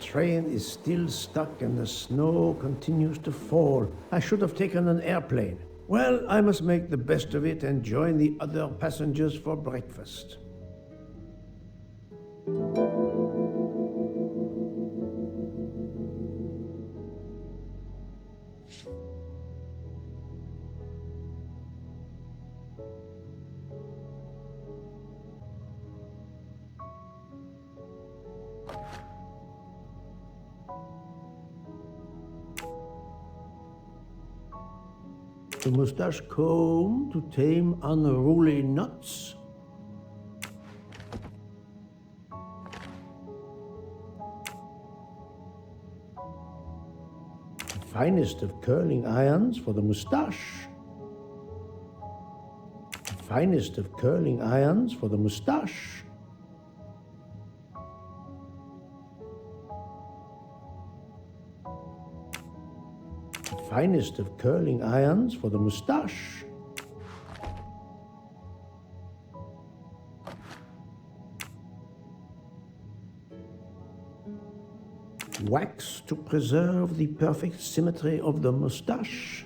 train is still stuck and the snow continues to fall. I should have taken an airplane. Well, I must make the best of it and join the other passengers for breakfast. The mustache comb to tame unruly knots. The finest of curling irons for the mustache. The finest of curling irons for the mustache. Finest of curling irons for the mustache. Wax to preserve the perfect symmetry of the mustache.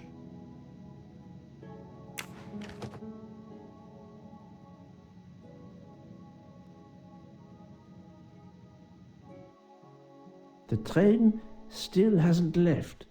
The train still hasn't left.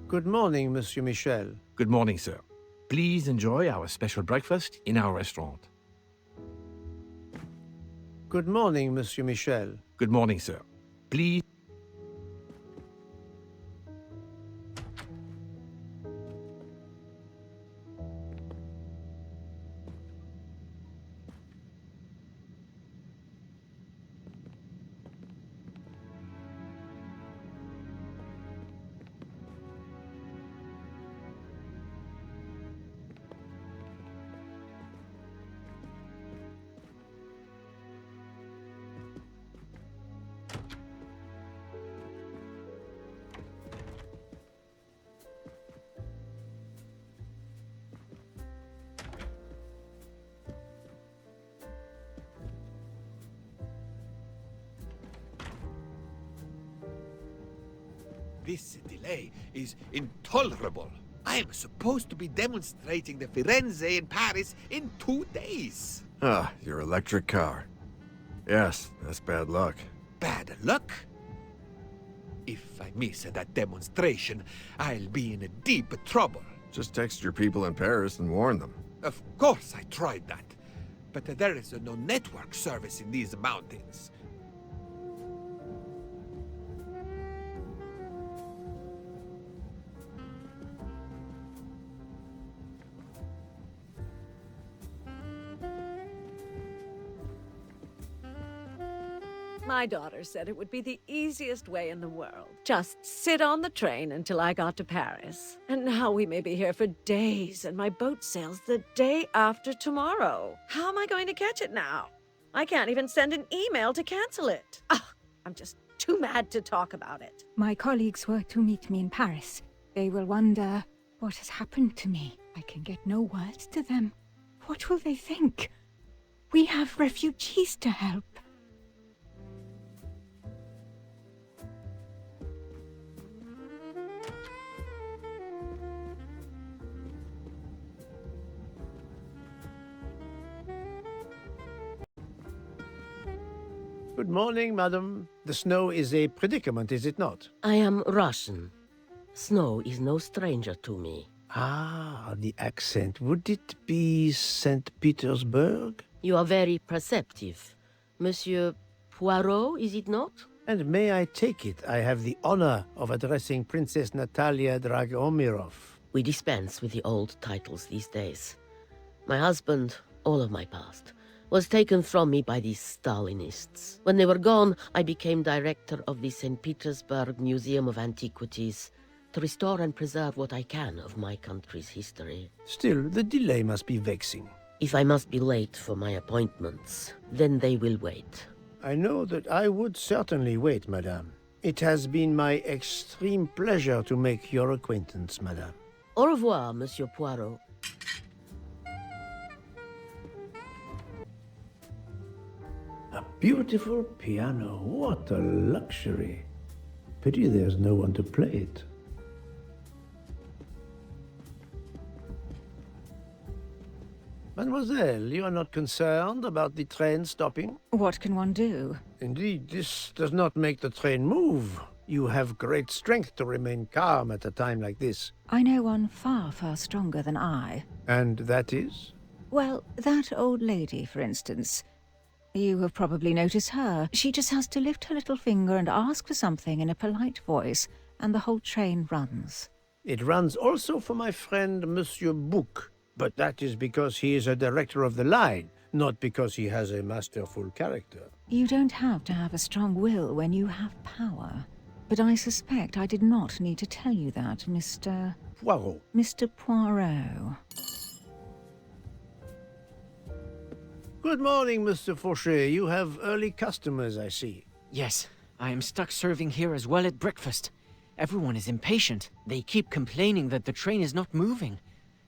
Good morning, Monsieur Michel. Good morning, sir. Please enjoy our special breakfast in our restaurant. Good morning, Monsieur Michel. Good morning, sir. Please. This delay is intolerable. I am supposed to be demonstrating the Firenze in Paris in 2 days. Ah, your electric car. Yes, that's bad luck. Bad luck? If I miss that demonstration, I'll be in deep trouble. Just text your people in Paris and warn them. Of course I tried that, but there is no network service in these mountains. My daughter said it would be the easiest way in the world. Just sit on the train until I got to Paris. And now we may be here for days, and my boat sails the day after tomorrow. How am I going to catch it now? I can't even send an email to cancel it. I'm just too mad to talk about it. My colleagues were to meet me in Paris. They will wonder what has happened to me. I can get no words to them. What will they think? We have refugees to help. Good morning, madam. The snow is a predicament, is it not? I am Russian. Snow is no stranger to me. Ah, the accent. Would it be St. Petersburg? You are very perceptive. Monsieur Poirot, is it not? And may I take it I have the honor of addressing Princess Natalia Dragomirov? We dispense with the old titles these days. My husband, all of my past, was taken from me by these Stalinists. When they were gone, I became director of the St. Petersburg Museum of Antiquities to restore and preserve what I can of my country's history. Still, the delay must be vexing. If I must be late for my appointments, then they will wait. I know that I would certainly wait, madame. It has been my extreme pleasure to make your acquaintance, madame. Au revoir, Monsieur Poirot. A beautiful piano. What a luxury. Pity there's no one to play it. Mademoiselle, you are not concerned about the train stopping? What can one do? Indeed, this does not make the train move. You have great strength to remain calm at a time like this. I know one far, far stronger than I. And that is? Well, that old lady, for instance. You have probably noticed her. She just has to lift her little finger and ask for something in a polite voice, and the whole train runs. It runs also for my friend Monsieur Bouc, but that is because he is a director of the line, not because he has a masterful character. You don't have to have a strong will when you have power. But I suspect I did not need to tell you that, Mr. Poirot. Mr. Poirot. Good morning, Mr. Fauché. You have early customers, I see. Yes, I am stuck serving here as well at breakfast. Everyone is impatient. They keep complaining that the train is not moving.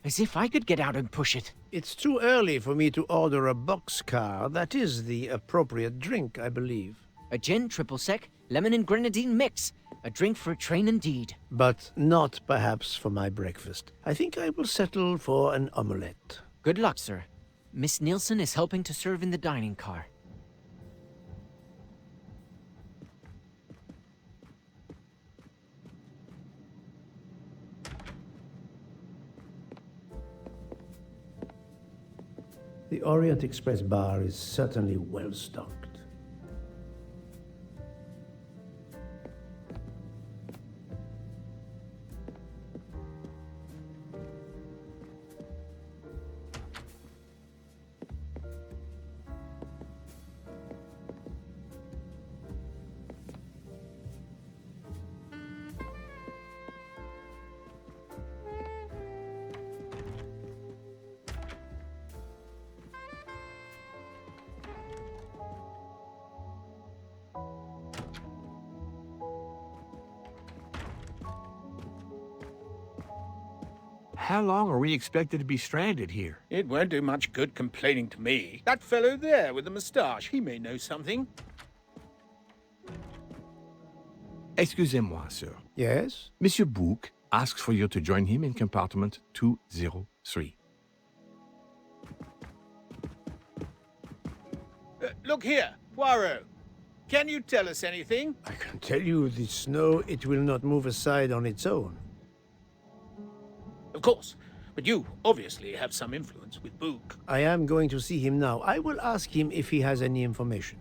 As if I could get out and push it. It's too early for me to order a boxcar. That is the appropriate drink, I believe. A gin triple sec, lemon and grenadine mix. A drink for a train indeed. But not perhaps for my breakfast. I think I will settle for an omelette. Good luck, sir. Miss Nielsen is helping to serve in the dining car. The Orient Express bar is certainly well stocked. How long are we expected to be stranded here? It won't do much good complaining to me. That fellow there with the moustache, he may know something. Excusez-moi, sir. Yes? Monsieur Bouc asks for you to join him in compartment 203. Look here, Poirot. Can you tell us anything? I can tell you the snow, it will not move aside on its own. Of course. But you obviously have some influence with Bouc. I am going to see him now. I will ask him if he has any information.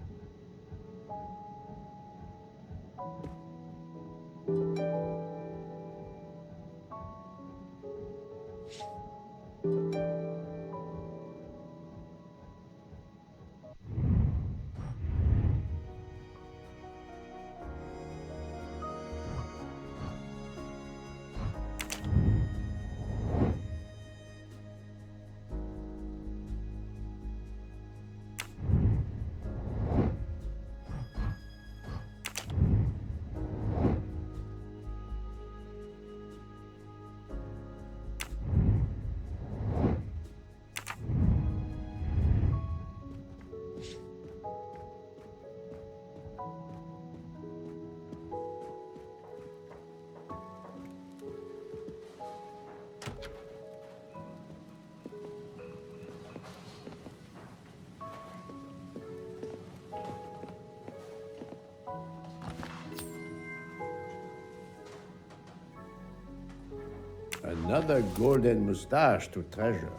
Another golden moustache to treasure.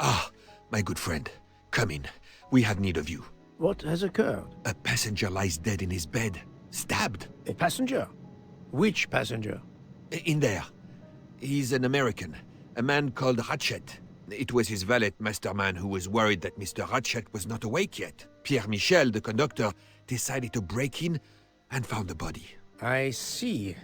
Ah, my good friend. Come in. We have need of you. What has occurred? A passenger lies dead in his bed. Stabbed. A passenger? Which passenger? In there. He's an American. A man called Ratchet. It was his valet masterman who was worried that Mr. Ratchet was not awake yet. Pierre Michel, the conductor, decided to break in and found the body. I see.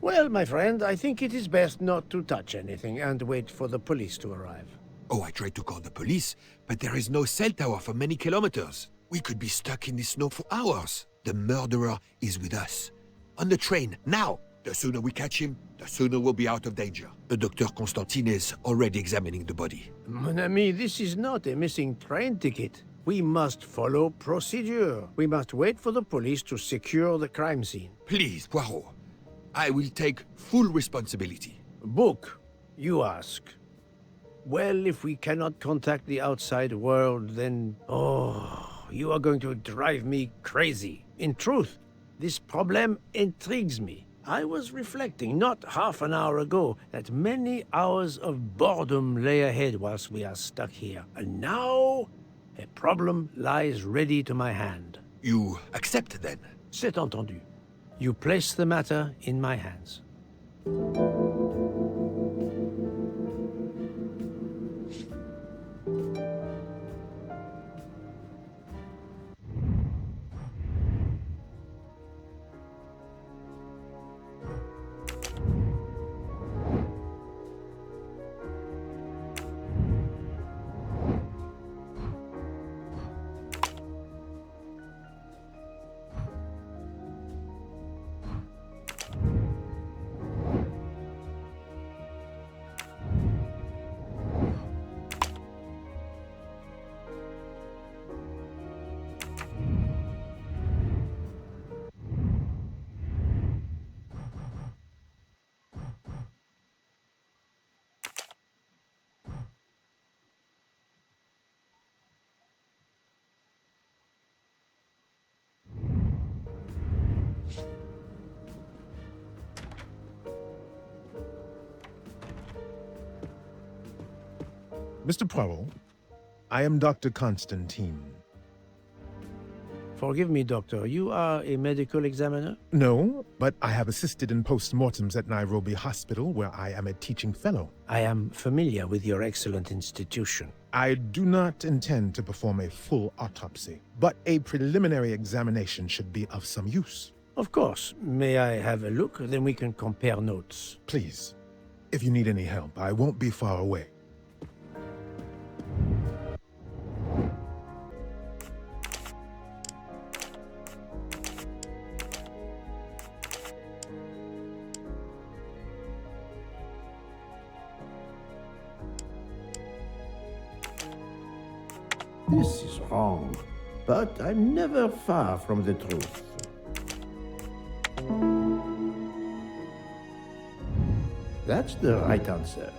Well, my friend, I think it is best not to touch anything and wait for the police to arrive. Oh, I tried to call the police, but there is no cell tower for many kilometers. We could be stuck in the snow for hours. The murderer is with us. On the train, now! The sooner we catch him, the sooner we'll be out of danger. Dr. Constantine is already examining the body. Mon ami, this is not a missing train ticket. We must follow procedure. We must wait for the police to secure the crime scene. Please, Poirot. I will take full responsibility. Book, you ask. Well, if we cannot contact the outside world, then... Oh, you are going to drive me crazy. In truth, this problem intrigues me. I was reflecting not half an hour ago that many hours of boredom lay ahead whilst we are stuck here. And now, a problem lies ready to my hand. You accept then? C'est entendu. You place the matter in my hands. Mr. Poirot, I am Dr. Constantine. Forgive me, Doctor. You are a medical examiner? No, but I have assisted in post-mortems at Nairobi Hospital, where I am a teaching fellow. I am familiar with your excellent institution. I do not intend to perform a full autopsy, but a preliminary examination should be of some use. Of course. May I have a look? Then we can compare notes. Please, if you need any help, I won't be far away. This is wrong, but I'm never far from the truth. That's the right answer.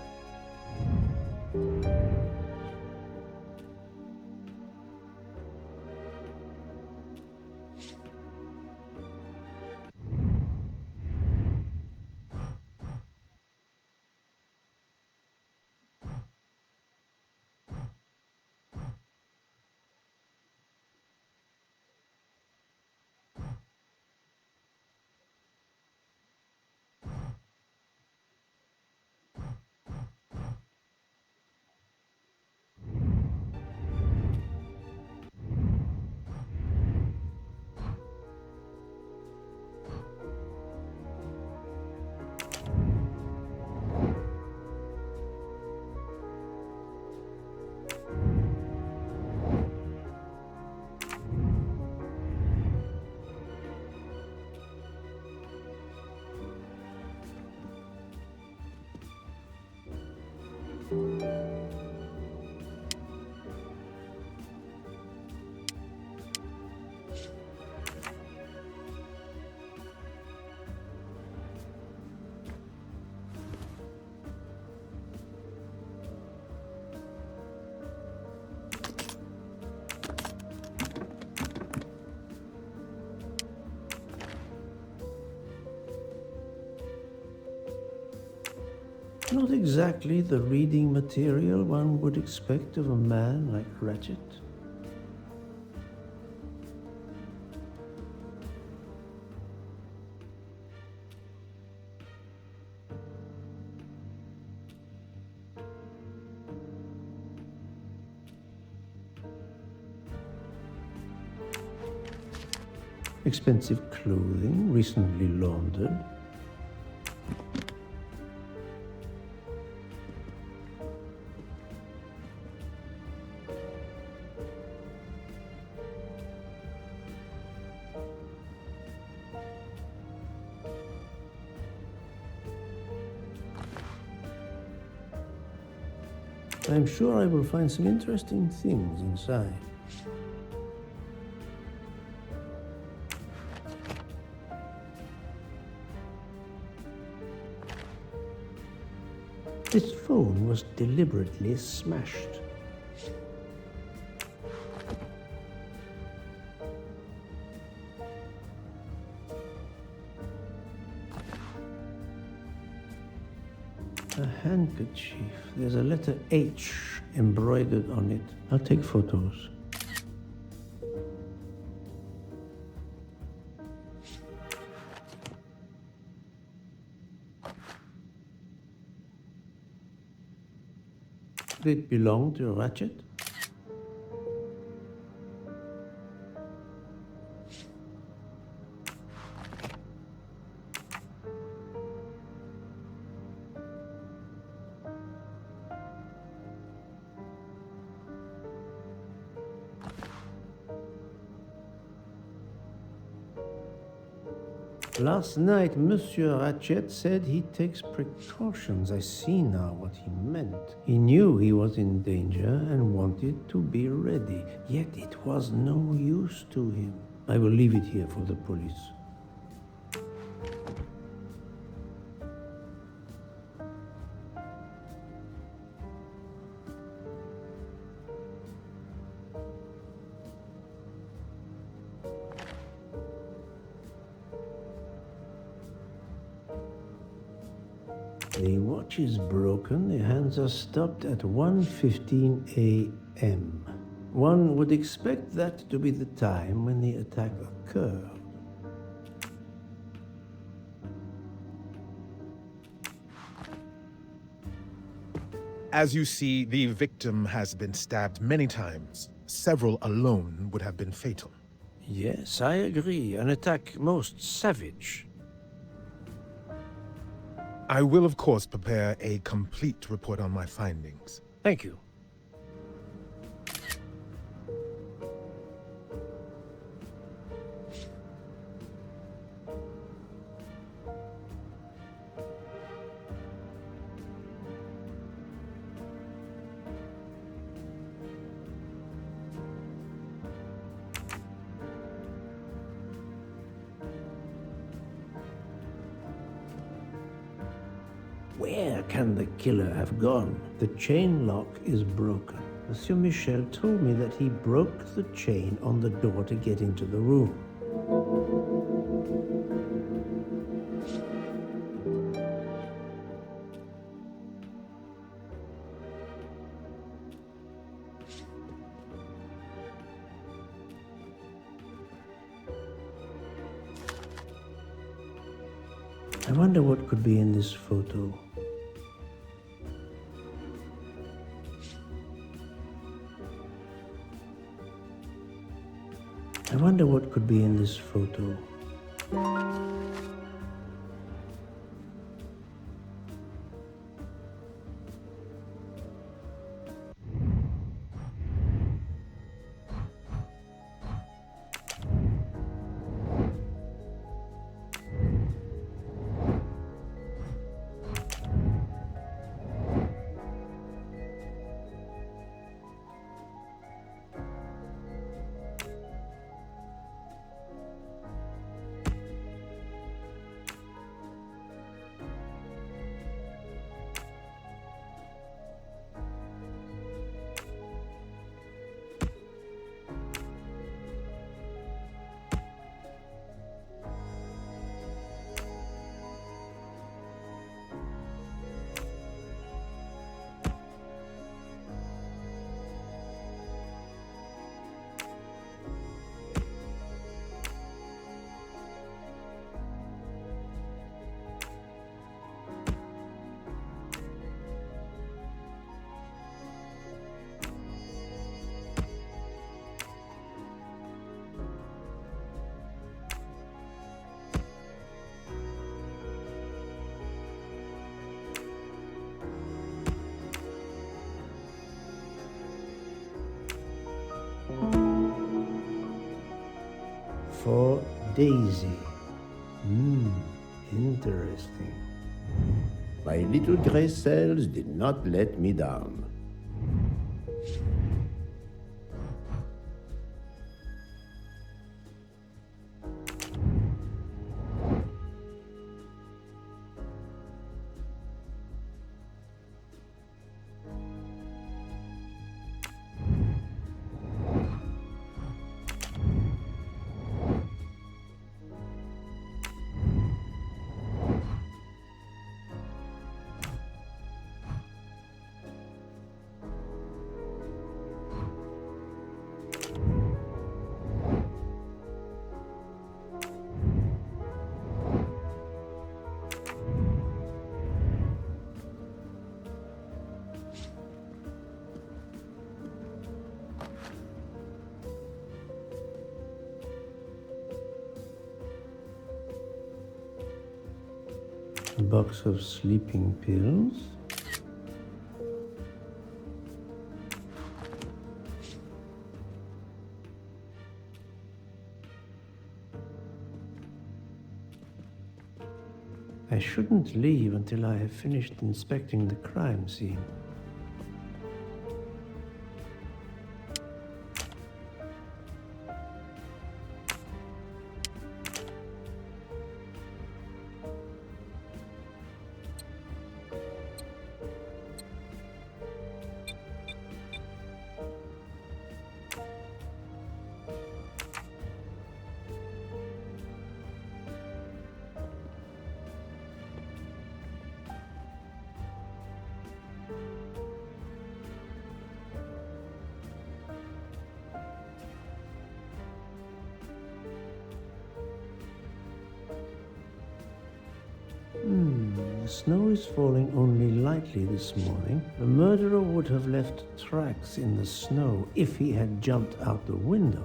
Not exactly the reading material one would expect of a man like Ratchet. Expensive clothing, recently laundered. I'm sure I will find some interesting things inside. This phone was deliberately smashed. A handkerchief. There's a letter H embroidered on it. I'll take photos. Did it belong to Ratchet? Last night, Monsieur Ratchet said he takes precautions. I see now what he meant. He knew he was in danger and wanted to be ready, yet it was no use to him. I will leave it here for the police. The watch is broken. The hands are stopped at 1:15 a.m. One would expect that to be the time when the attack occurred. As you see, the victim has been stabbed many times. Several alone would have been fatal. Yes, I agree. An attack most savage. I will, of course, prepare a complete report on my findings. Thank you. Where can the killer have gone? The chain lock is broken. Monsieur Michel told me that he broke the chain on the door to get into the room. I wonder what could be in this photo. I wonder what could be in this photo. For Daisy. Interesting. My little gray cells did not let me down. A box of sleeping pills. I shouldn't leave until I have finished inspecting the crime scene. The snow is falling only lightly this morning. The murderer would have left tracks in the snow if he had jumped out the window.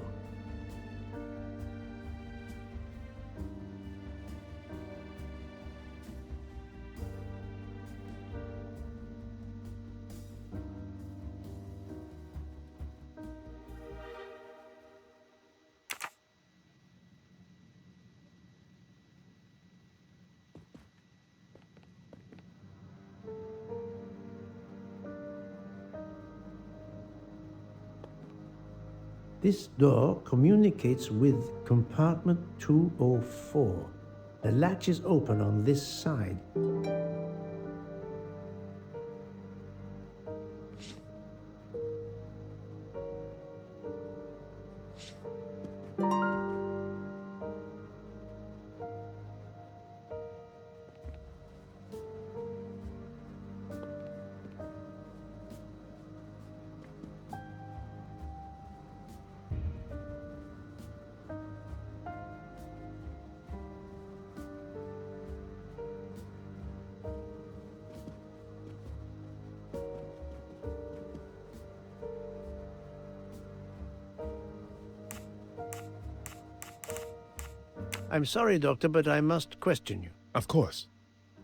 This door communicates with compartment 204. The latch is open on this side. I'm sorry, Doctor, but I must question you. Of course.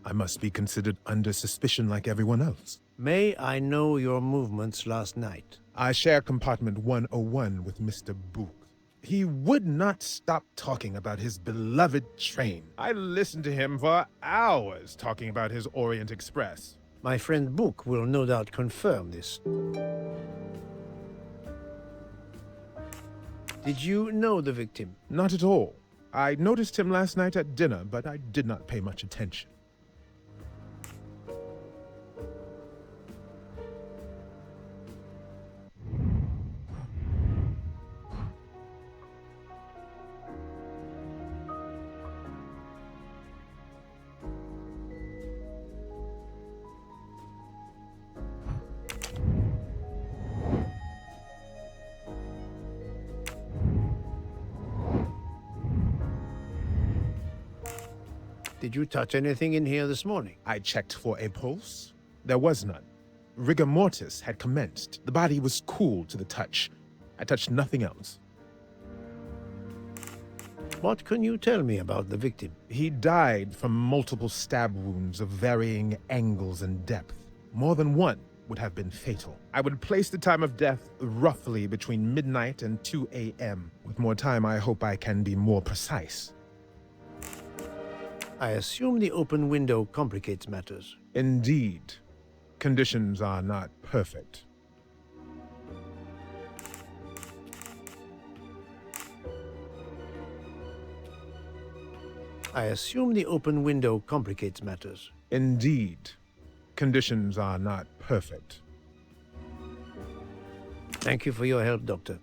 I must be considered under suspicion like everyone else. May I know your movements last night? I share compartment 101 with Mr. Book. He would not stop talking about his beloved train. I listened to him for hours talking about his Orient Express. My friend Book will no doubt confirm this. Did you know the victim? Not at all. I noticed him last night at dinner, but I did not pay much attention. Did you touch anything in here this morning? I checked for a pulse. There was none. Rigor mortis had commenced. The body was cool to the touch. I touched nothing else. What can you tell me about the victim? He died from multiple stab wounds of varying angles and depth. More than one would have been fatal. I would place the time of death roughly between midnight and 2 a.m. With more time, I hope I can be more precise. I assume the open window complicates matters. Indeed. Conditions are not perfect. I assume the open window complicates matters. Indeed. Conditions are not perfect. Thank you for your help, Doctor.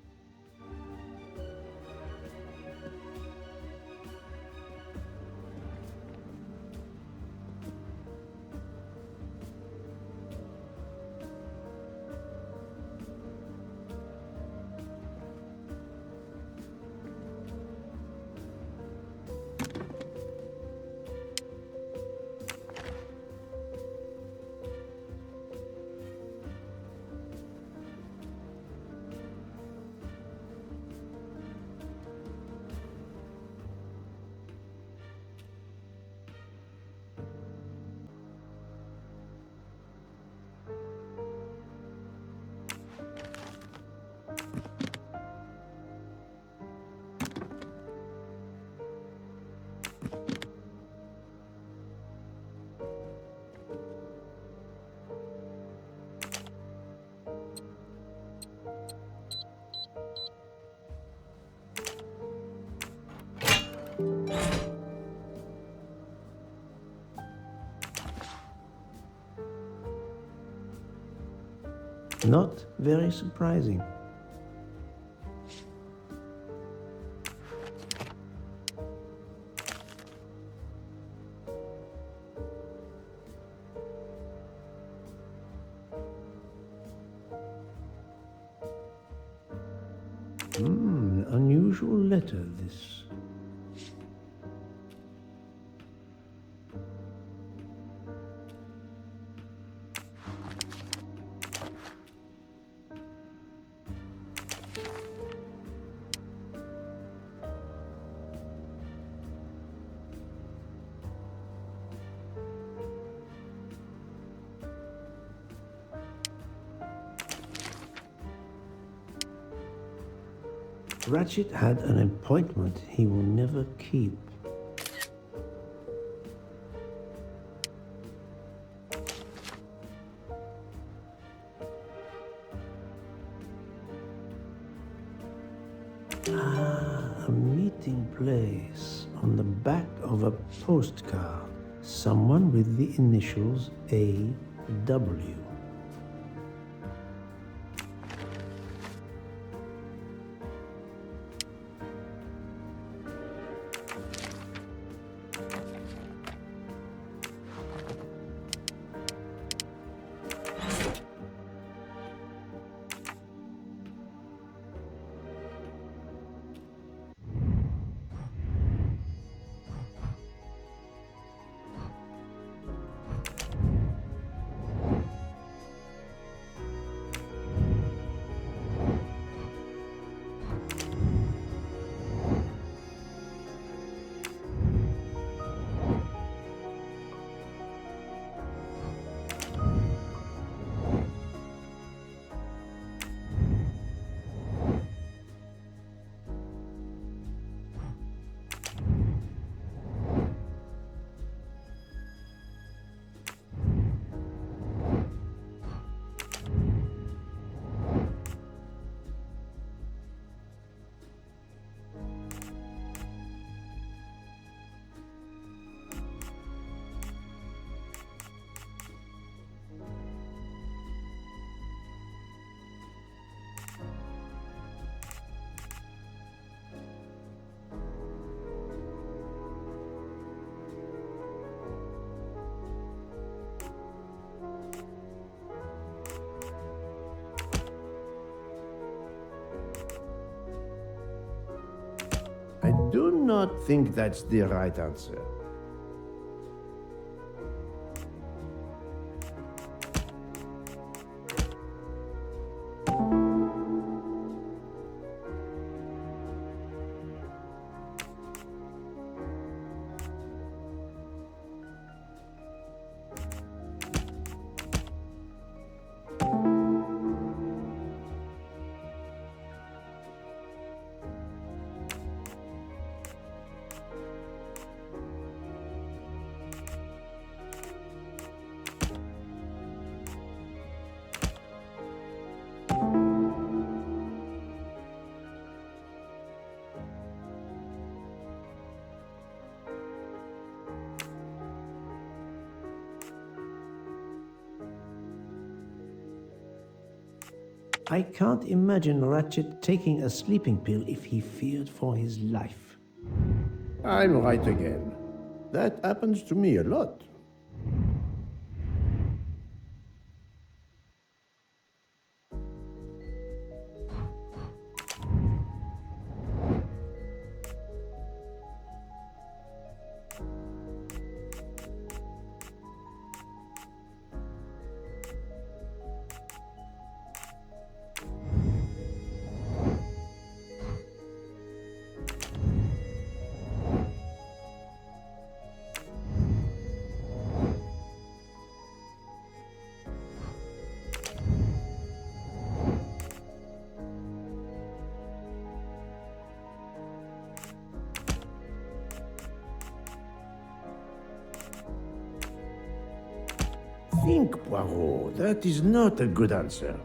Not very surprising. Unusual letter, this. Ratchet had an appointment he will never keep. A meeting place on the back of a postcard. Someone with the initials A.W. I do not think that's the right answer. I can't imagine Ratchet taking a sleeping pill if he feared for his life. I'm right again. That happens to me a lot. Think, Poirot. That is not a good answer.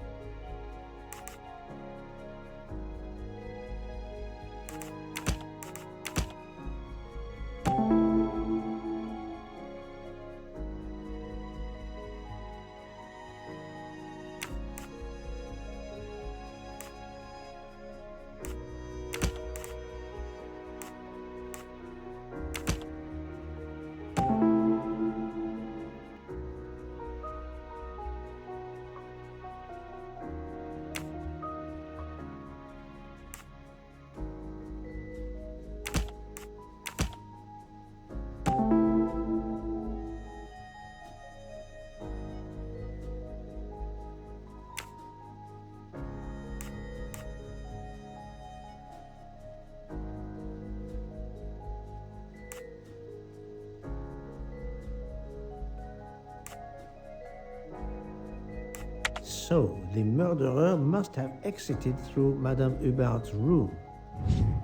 So, the murderer must have exited through Madame Hubert's room.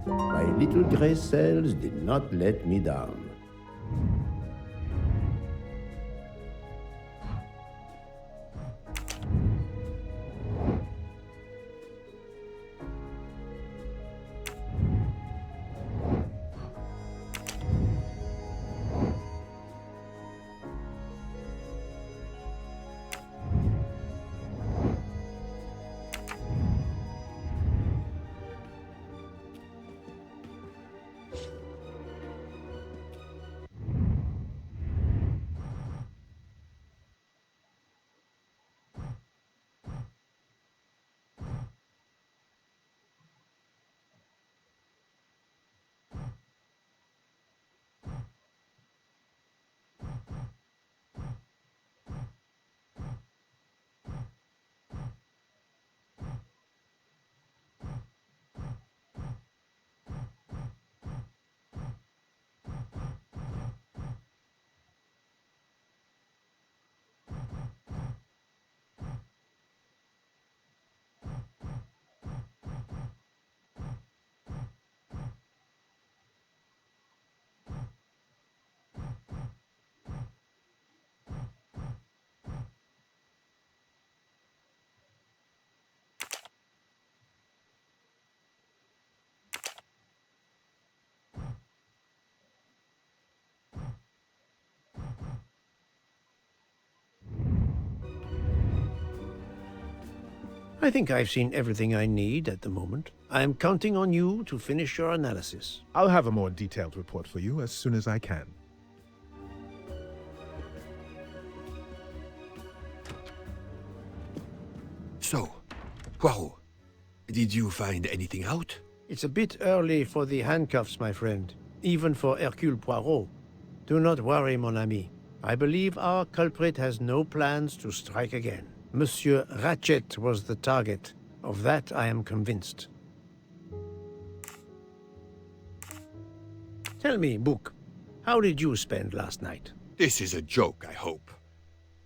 My little gray cells did not let me down. I think I've seen everything I need at the moment. I am counting on you to finish your analysis. I'll have a more detailed report for you as soon as I can. So, Poirot, did you find anything out? It's a bit early for the handcuffs, my friend. Even for Hercule Poirot. Do not worry, mon ami. I believe our culprit has no plans to strike again. Monsieur Ratchet was the target. Of that I am convinced. Tell me, Book, how did you spend last night? This is a joke, I hope.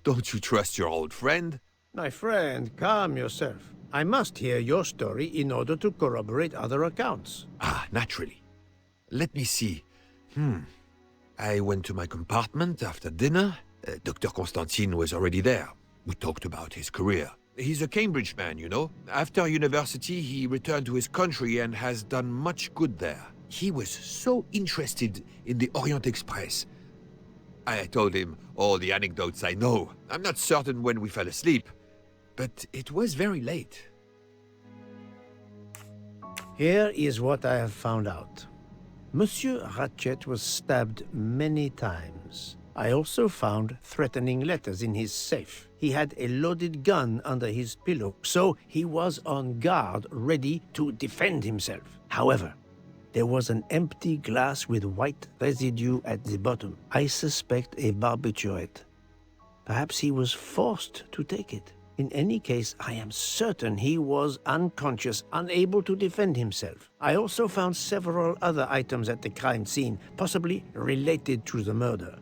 Don't you trust your old friend? My friend, calm yourself. I must hear your story in order to corroborate other accounts. Ah, naturally. Let me see. I went to my compartment after dinner. Dr. Constantine was already there. We talked about his career. He's a Cambridge man, you know. After university, he returned to his country and has done much good there. He was so interested in the Orient Express. I told him all the anecdotes I know. I'm not certain when we fell asleep, but it was very late. Here is what I have found out. Monsieur Ratchet was stabbed many times. I also found threatening letters in his safe. He had a loaded gun under his pillow, so he was on guard, ready to defend himself. However, there was an empty glass with white residue at the bottom. I suspect a barbiturate. Perhaps he was forced to take it. In any case, I am certain he was unconscious, unable to defend himself. I also found several other items at the crime scene, possibly related to the murder.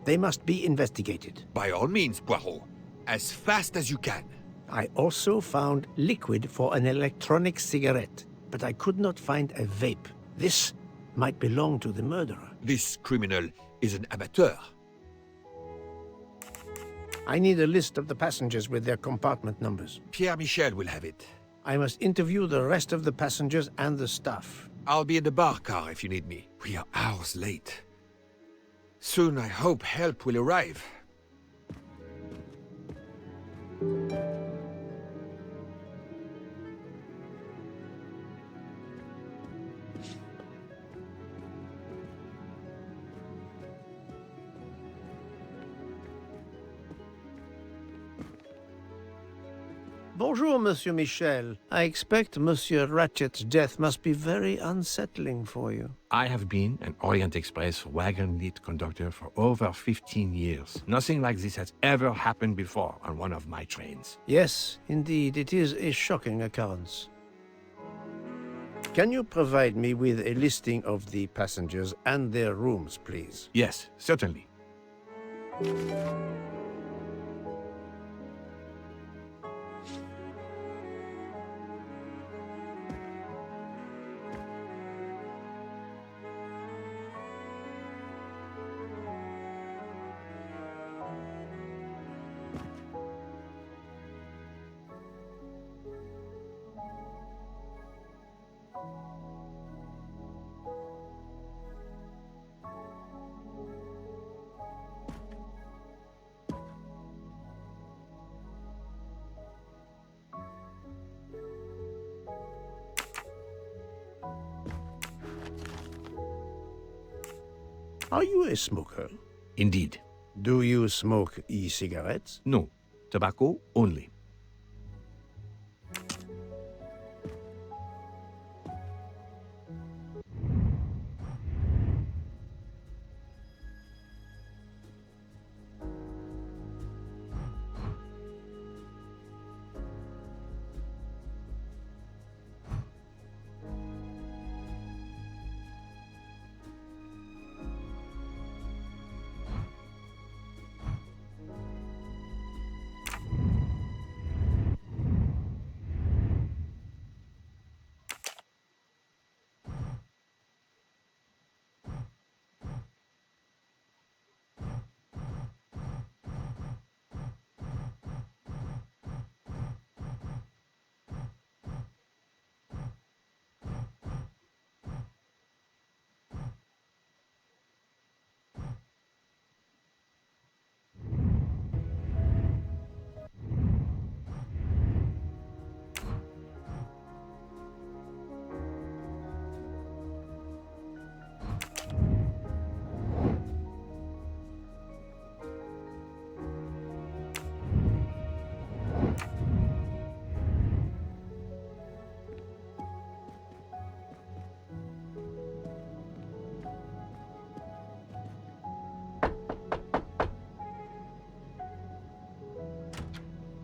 They must be investigated. By all means, Poirot. As fast as you can. I also found liquid for an electronic cigarette, but I could not find a vape. This might belong to the murderer. This criminal is an amateur. I need a list of the passengers with their compartment numbers. Pierre Michel will have it. I must interview the rest of the passengers and the staff. I'll be in the bar car if you need me. We are hours late. Soon I hope help will arrive. Bonjour, Monsieur Michel. I expect Monsieur Ratchet's death must be very unsettling for you. I have been an Orient Express wagon lead conductor for over 15 years. Nothing like this has ever happened before on one of my trains. Yes, indeed, it is a shocking occurrence. Can you provide me with a listing of the passengers and their rooms, please? Yes, certainly. Are you a smoker? Indeed. Do you smoke e-cigarettes? No. Tobacco only.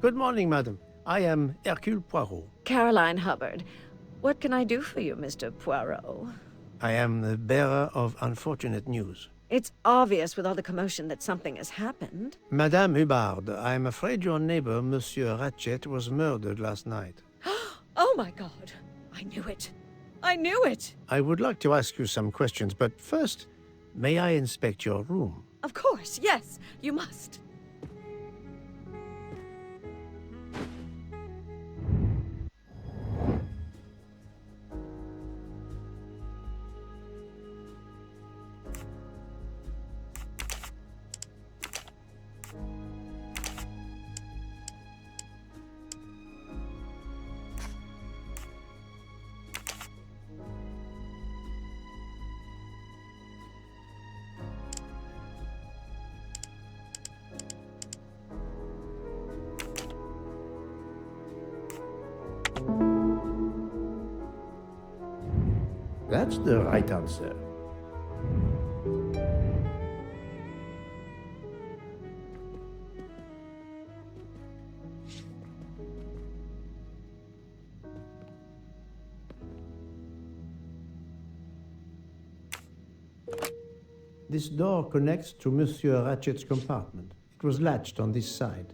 Good morning, madam. I am Hercule Poirot. Caroline Hubbard. What can I do for you, Mr. Poirot? I am the bearer of unfortunate news. It's obvious with all the commotion that something has happened. Madame Hubbard, I am afraid your neighbor, Monsieur Ratchet, was murdered last night. Oh my god. I knew it. I knew it! I would like to ask you some questions, but first, may I inspect your room? Of course, yes. You must. That's the right answer. This door connects to Monsieur Ratchet's compartment. It was latched on this side.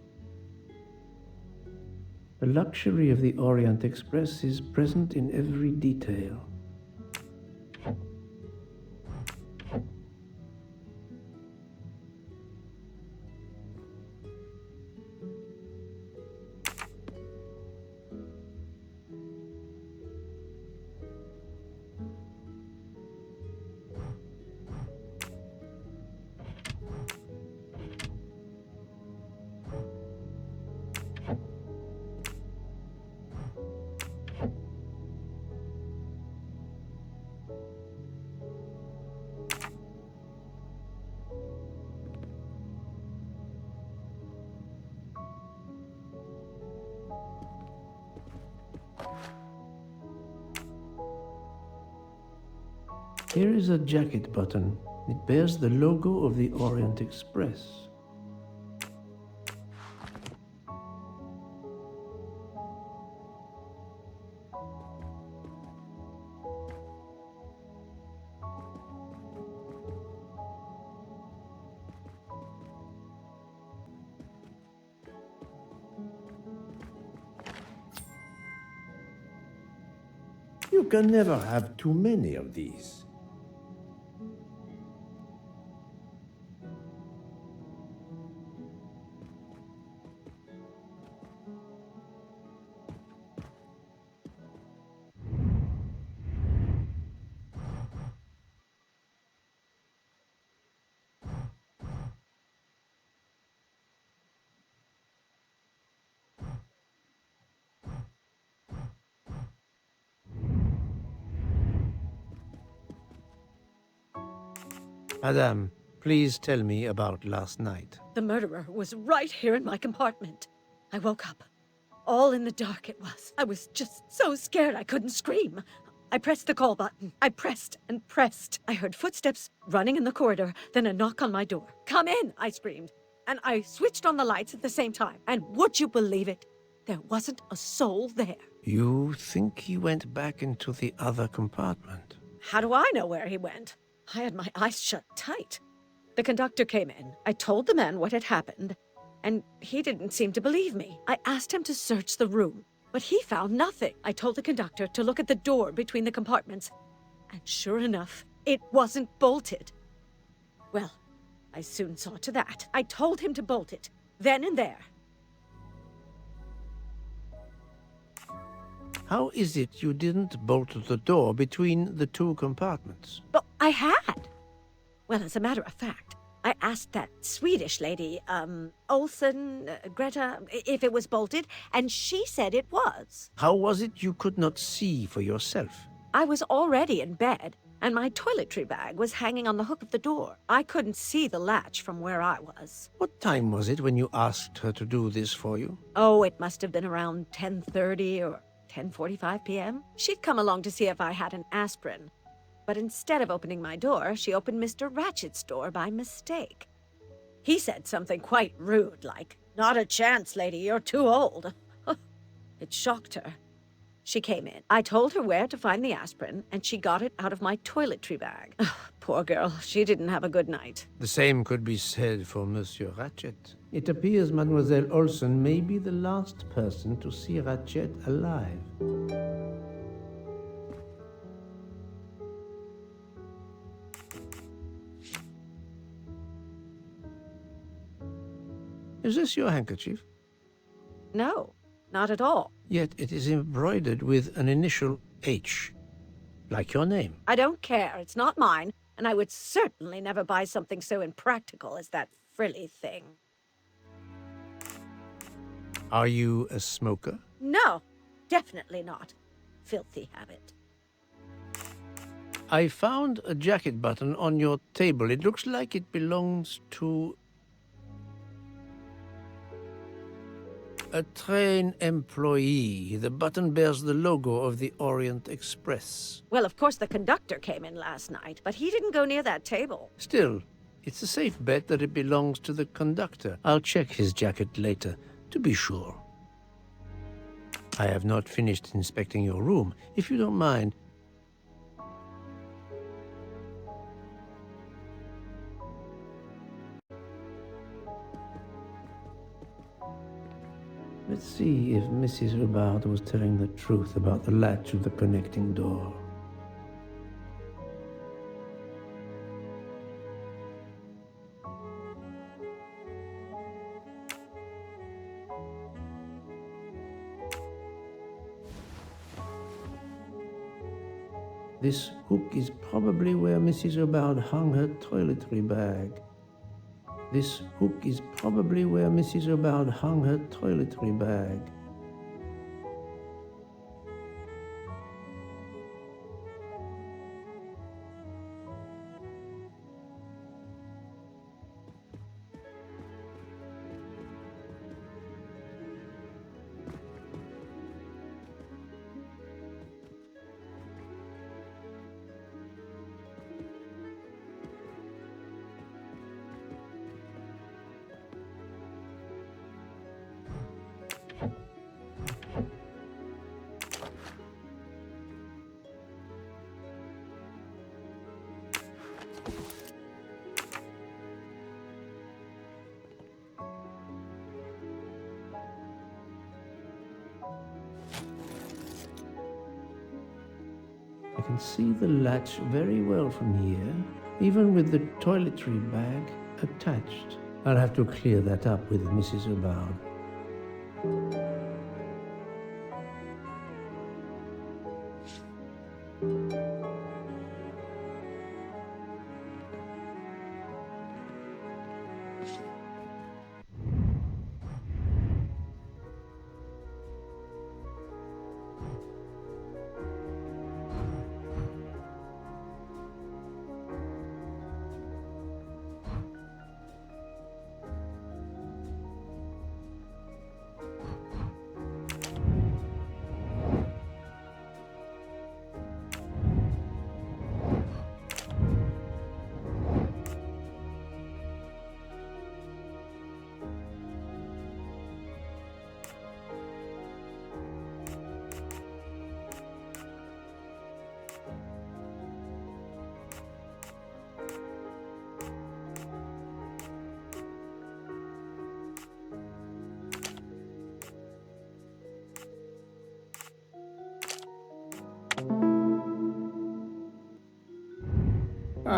The luxury of the Orient Express is present in every detail. Here is a jacket button. It bears the logo of the Orient Express. You can never have too many of these. Madame, please tell me about last night. The murderer was right here in my compartment. I woke up. All in the dark it was. I was just so scared I couldn't scream. I pressed the call button. I pressed and pressed. I heard footsteps running in the corridor, then a knock on my door. "Come in," I screamed. And I switched on the lights at the same time. And would you believe it? There wasn't a soul there. You think he went back into the other compartment? How do I know where he went? I had my eyes shut tight. The conductor came in. I told the man what had happened, and he didn't seem to believe me. I asked him to search the room, but he found nothing. I told the conductor to look at the door between the compartments, and sure enough, it wasn't bolted. Well, I soon saw to that. I told him to bolt it, then and there. How is it you didn't bolt the door between the two compartments? But I had. Well, as a matter of fact, I asked that Swedish lady, Olsen, Greta, if it was bolted, and she said it was. How was it you could not see for yourself? I was already in bed, and my toiletry bag was hanging on the hook of the door. I couldn't see the latch from where I was. What time was it when you asked her to do this for you? Oh, it must have been around 10:30 or 10:45 p.m. She'd come along to see if I had an aspirin. But instead of opening my door, she opened Mr. Ratchet's door by mistake. He said something quite rude, like, "Not a chance, lady, you're too old." It shocked her. She came in. I told her where to find the aspirin, and she got it out of my toiletry bag. Poor girl, she didn't have a good night. The same could be said for Monsieur Ratchet. It appears Mademoiselle Olsen may be the last person to see Ratchet alive. Is this your handkerchief? No, not at all. Yet it is embroidered with an initial H, like your name. I don't care. It's not mine, and I would certainly never buy something so impractical as that frilly thing. Are you a smoker? No, definitely not. Filthy habit. I found a jacket button on your table. It looks like it belongs to a train employee. The button bears the logo of the Orient Express. Well, of course the conductor came in last night, but he didn't go near that table. Still, it's a safe bet that it belongs to the conductor. I'll check his jacket later, to be sure. I have not finished inspecting your room. If you don't mind, Let's see if Mrs. Hubbard was telling the truth about the latch of the connecting door. This hook is probably where Mrs. Hubbard hung her toiletry bag. This hook is probably where Mrs. Hubbard hung her toiletry bag. I can see the latch very well from here, even with the toiletry bag attached. I'll have to clear that up with Mrs. Hubbard.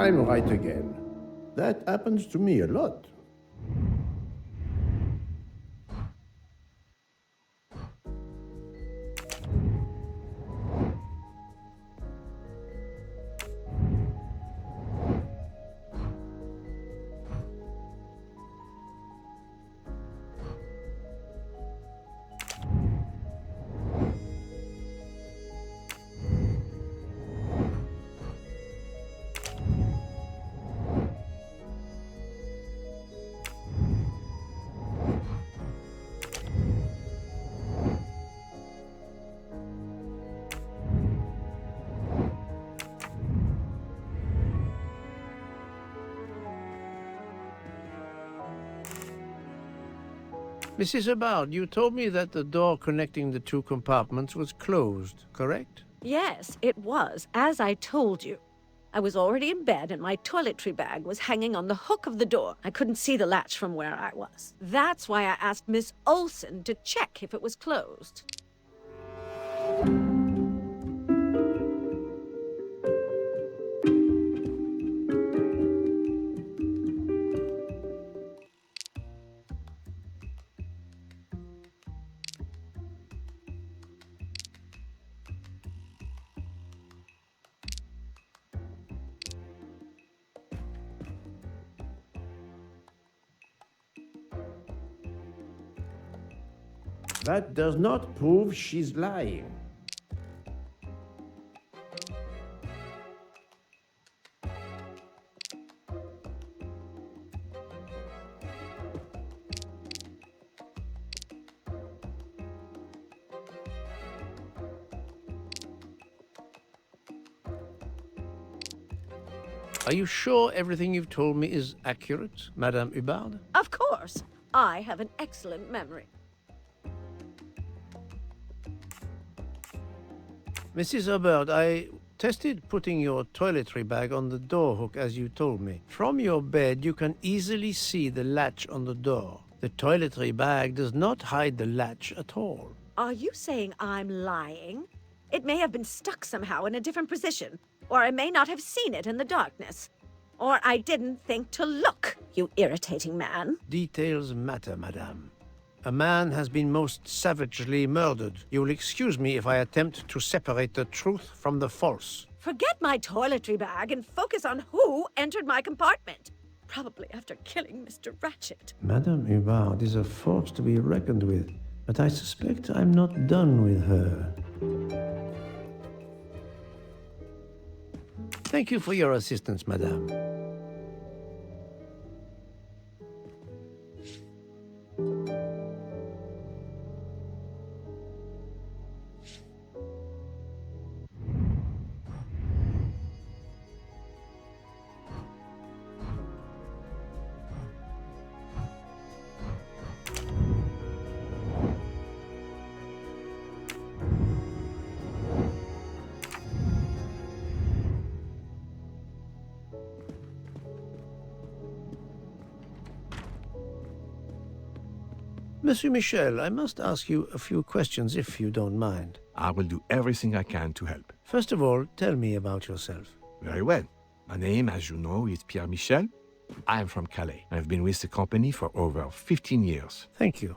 time right again. That happens to me a lot. Mrs. Hubbard, you told me that the door connecting the two compartments was closed, correct? Yes, it was, as I told you. I was already in bed and my toiletry bag was hanging on the hook of the door. I couldn't see the latch from where I was. That's why I asked Miss Olsen to check if it was closed. That does not prove she's lying. Are you sure everything you've told me is accurate, Madame Hubbard? Of course. I have an excellent memory. Mrs. Hubbard, I tested putting your toiletry bag on the door hook as you told me. From your bed, you can easily see the latch on the door. The toiletry bag does not hide the latch at all. Are you saying I'm lying? It may have been stuck somehow in a different position, or I may not have seen it in the darkness. Or I didn't think to look, you irritating man. Details matter, madame. A man has been most savagely murdered. You will excuse me if I attempt to separate the truth from the false. Forget my toiletry bag and focus on who entered my compartment. Probably after killing Mr. Ratchet. Madame Hubbard is a force to be reckoned with, but I suspect I'm not done with her. Thank you for your assistance, madame. Monsieur Michel, I must ask you a few questions if you don't mind. I will do everything I can to help. First of all, tell me about yourself. Very well. My name, as you know, is Pierre Michel. I am from Calais. I've been with the company for over 15 years. Thank you.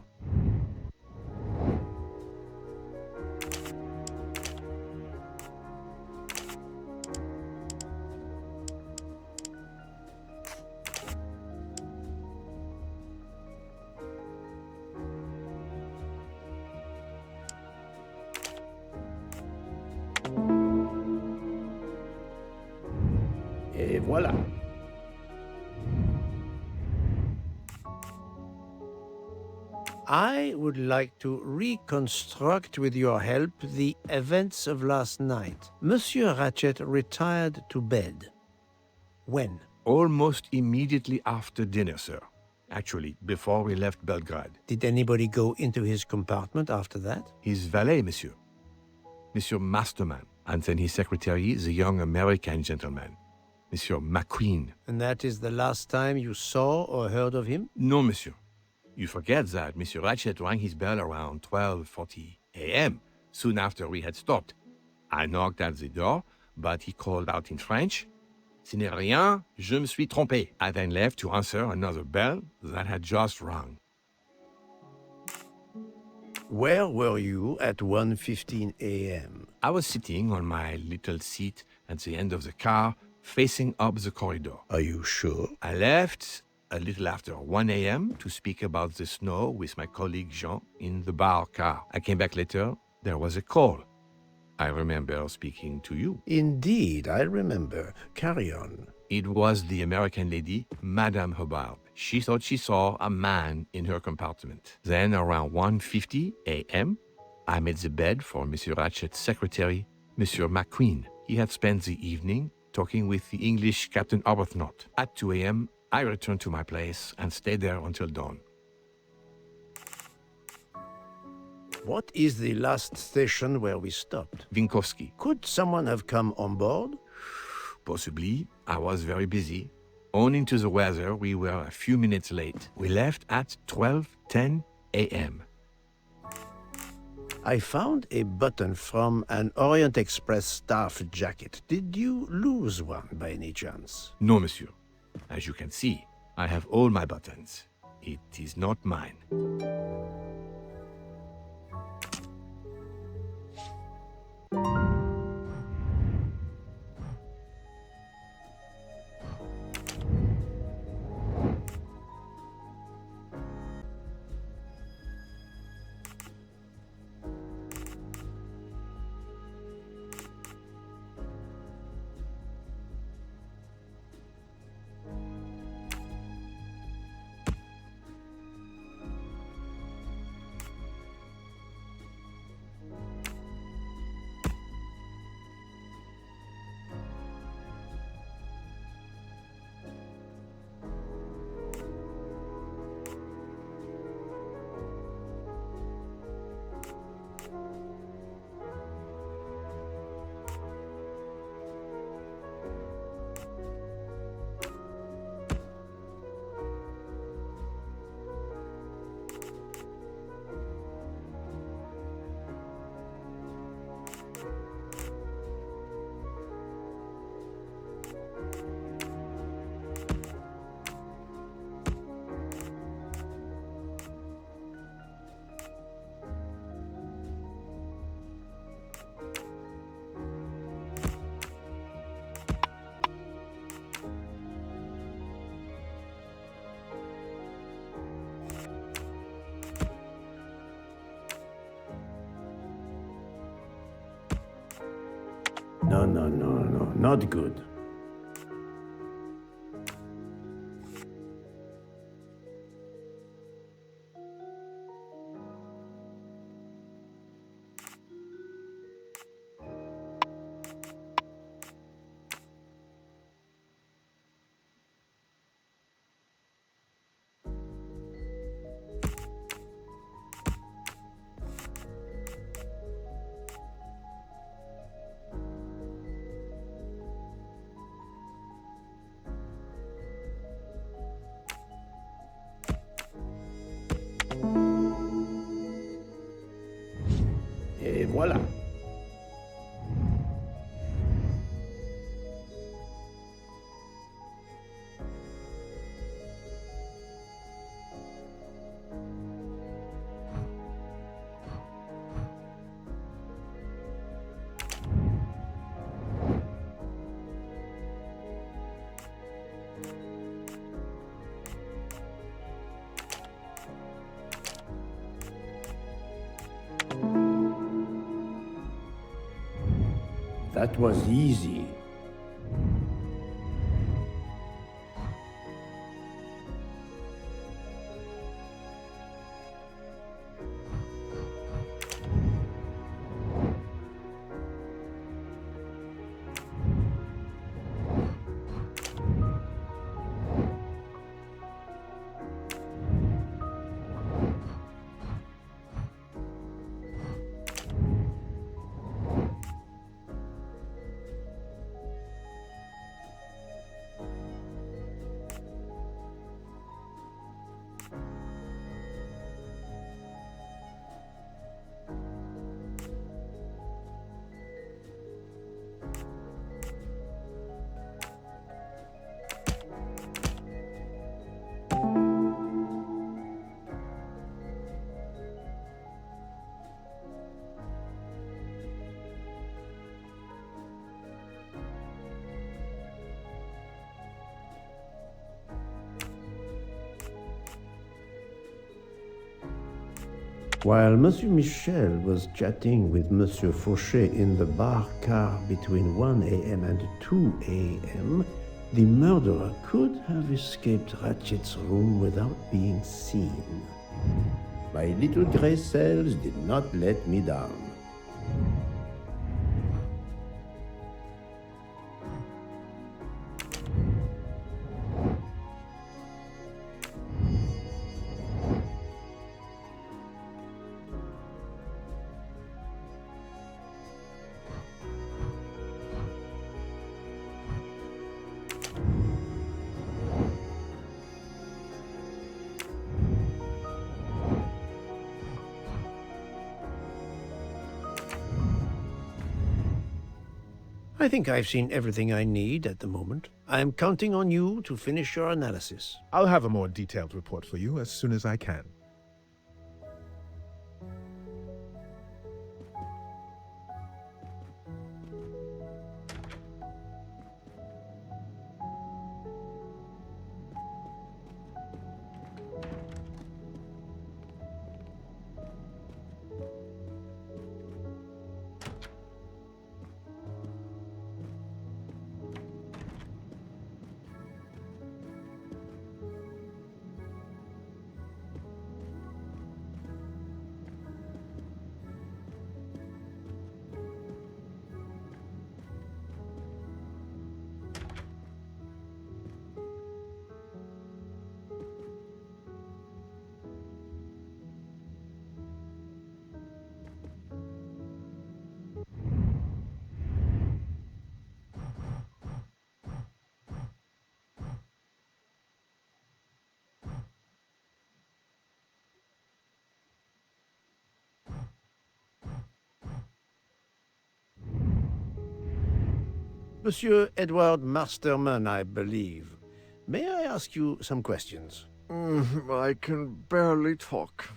Et voilà. I would like to reconstruct with your help the events of last night. Monsieur Ratchet retired to bed. When? Almost immediately after dinner, sir. Actually, before we left Belgrade. Did anybody go into his compartment after that? His valet, monsieur. Monsieur Masterman. And then his secretary, the young American gentleman. Monsieur McQueen. And that is the last time you saw or heard of him? No, monsieur. You forget that Monsieur Ratchet rang his bell around 12:40 a.m., soon after we had stopped. I knocked at the door, but he called out in French, Ce n'est rien, je me suis trompé. I then left to answer another bell that had just rung. Where were you at 1:15 a.m.? I was sitting on my little seat at the end of the car, facing up the corridor. Are you sure? I left a little after 1 a.m. to speak about the snow with my colleague Jean in the bar car. I came back later, there was a call. I remember speaking to you. Indeed, I remember. Carry on. It was the American lady, Madame Hubbard. She thought she saw a man in her compartment. Then, around 1:50 a.m., I made the bed for Monsieur Ratchet's secretary, Monsieur McQueen. He had spent the evening talking with the English Captain Arbuthnot. At 2 a.m., I returned to my place and stayed there until dawn. What is the last station where we stopped? Vinkovsky. Could someone have come on board? Possibly. I was very busy. Owing to the weather, we were a few minutes late. We left at 12:10 a.m. I found a button from an Orient Express staff jacket. Did you lose one by any chance? No, monsieur. As you can see, I have all my buttons. It is not mine. No, not good. Et voilà. That was easy. While Monsieur Michel was chatting with Monsieur Fauchet in the bar car between 1 a.m. and 2 a.m., the murderer could have escaped Ratchet's room without being seen. My little gray cells did not let me down. I think I've seen everything I need at the moment. I'm counting on you to finish your analysis. I'll have a more detailed report for you as soon as I can. Monsieur Edward Masterman, I believe. May I ask you some questions? I can barely talk.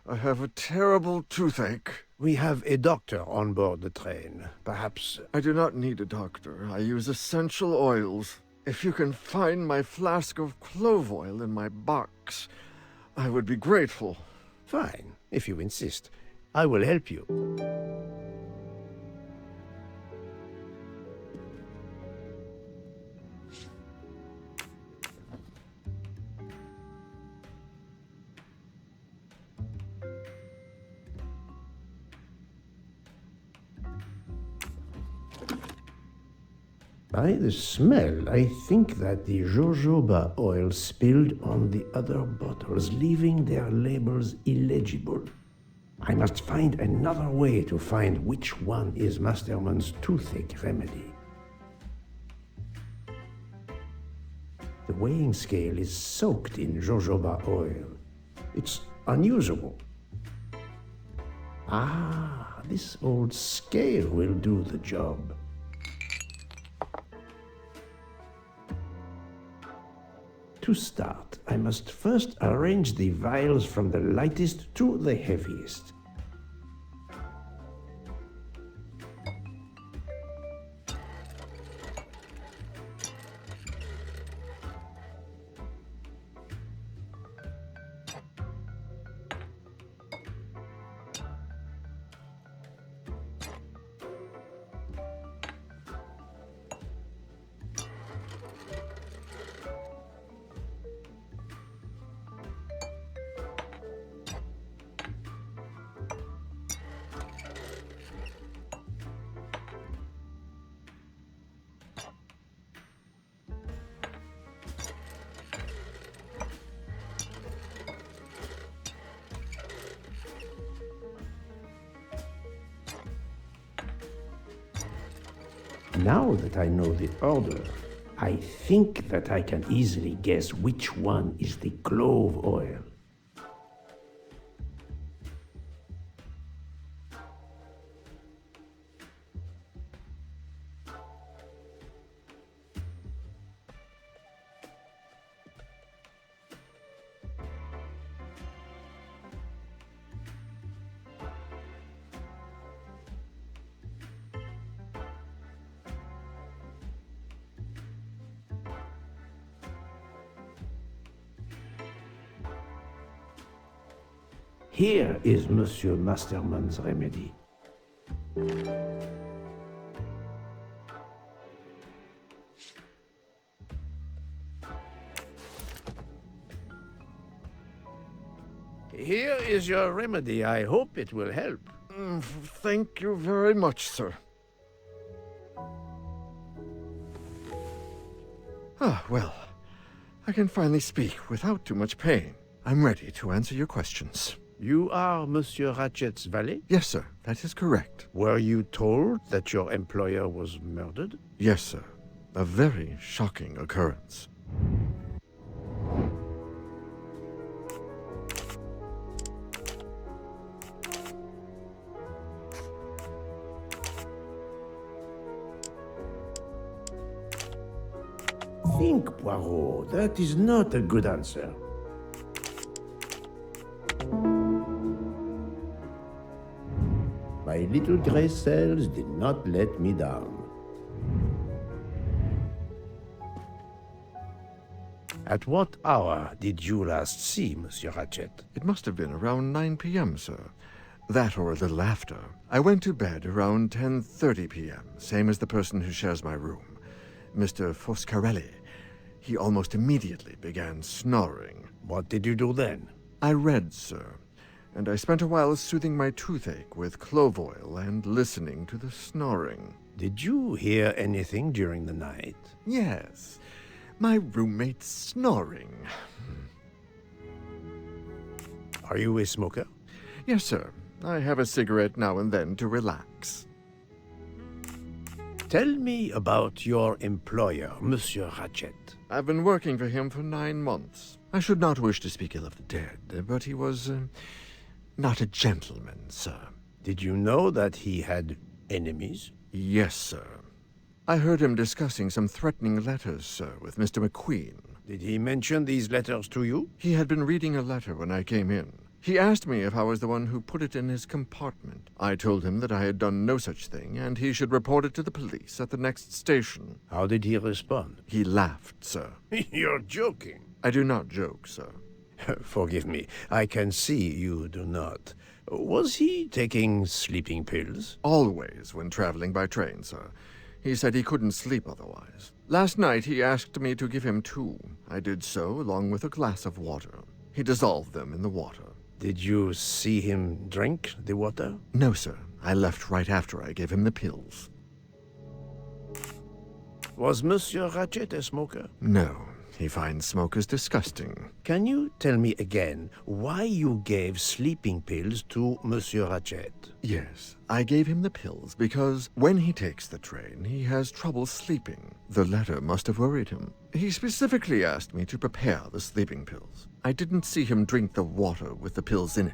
I have a terrible toothache. We have a doctor on board the train. Perhaps... I do not need a doctor. I use essential oils. If you can find my flask of clove oil in my box, I would be grateful. Fine, if you insist. I will help you. By the smell, I think that the jojoba oil spilled on the other bottles, leaving their labels illegible. I must find another way to find which one is Masterman's toothache remedy. The weighing scale is soaked in jojoba oil. It's unusable. Ah, this old scale will do the job. To start, I must first arrange the vials from the lightest to the heaviest. Now that I know the order, I think that I can easily guess which one is the clove oil. Here is Monsieur Masterman's remedy. Here is your remedy. I hope it will help. Thank you very much, sir. Ah, well, I can finally speak without too much pain. I'm ready to answer your questions. You are Monsieur Ratchet's valet? Yes, sir, that is correct. Were you told that your employer was murdered? Yes, sir. A very shocking occurrence. Think, Poirot. That is not a good answer. My little gray cells did not let me down. At what hour did you last see Monsieur Ratchet? It must have been around 9 p.m., sir. That or a little after. I went to bed around 10:30 p.m., same as the person who shares my room, Mr. Foscarelli. He almost immediately began snoring. What did you do then? I read, sir, and I spent a while soothing my toothache with clove oil and listening to the snoring. Did you hear anything during the night? Yes, my roommate snoring. Are you a smoker? Yes, sir. I have a cigarette now and then to relax. Tell me about your employer, Monsieur Ratchet. I've been working for him for 9 months. I should not wish to speak ill of the dead, but he was not a gentleman, sir. Did you know that he had enemies? Yes, sir. I heard him discussing some threatening letters, sir, with Mr. McQueen. Did he mention these letters to you? He had been reading a letter when I came in. He asked me if I was the one who put it in his compartment. I told him that I had done no such thing, and he should report it to the police at the next station. How did he respond? He laughed, sir. You're joking. I do not joke, sir. Forgive me, I can see you do not. Was he taking sleeping pills? Always when traveling by train, sir. He said he couldn't sleep otherwise. Last night he asked me to give him 2. I did so, along with a glass of water. He dissolved them in the water. Did you see him drink the water? No, sir. I left right after I gave him the pills. Was Monsieur Ratchet a smoker? No. He finds smokers disgusting. Can you tell me again why you gave sleeping pills to Monsieur Ratchet? Yes, I gave him the pills because when he takes the train, he has trouble sleeping. The letter must have worried him. He specifically asked me to prepare the sleeping pills. I didn't see him drink the water with the pills in it.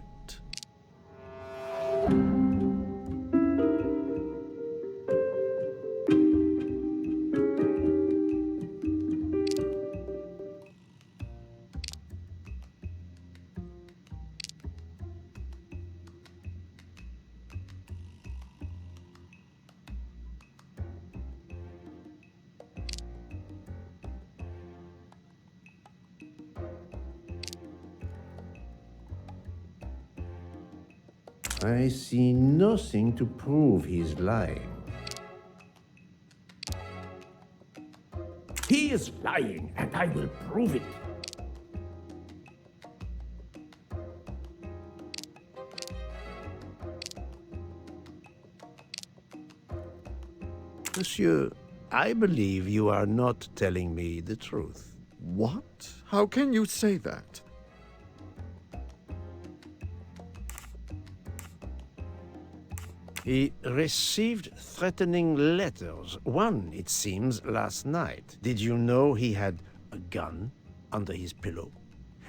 I see nothing to prove he's lying. He is lying, and I will prove it. Monsieur, I believe you are not telling me the truth. What? How can you say that? He received threatening letters. One, it seems, last night. Did you know he had a gun under his pillow?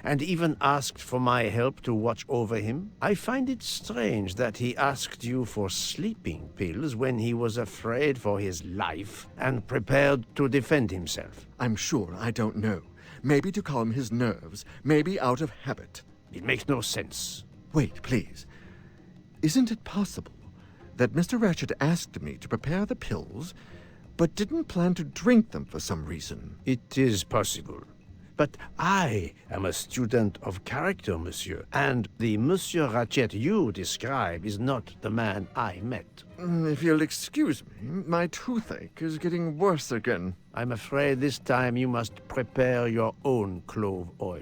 And even asked for my help to watch over him? I find it strange that he asked you for sleeping pills when he was afraid for his life and prepared to defend himself. I'm sure I don't know. Maybe to calm his nerves, maybe out of habit. It makes no sense. Wait, please. Isn't it possible that Mr. Ratchet asked me to prepare the pills, but didn't plan to drink them for some reason? It is possible. But I am a student of character, monsieur, and the Monsieur Ratchet you describe is not the man I met. If you'll excuse me, my toothache is getting worse again. I'm afraid this time you must prepare your own clove oil.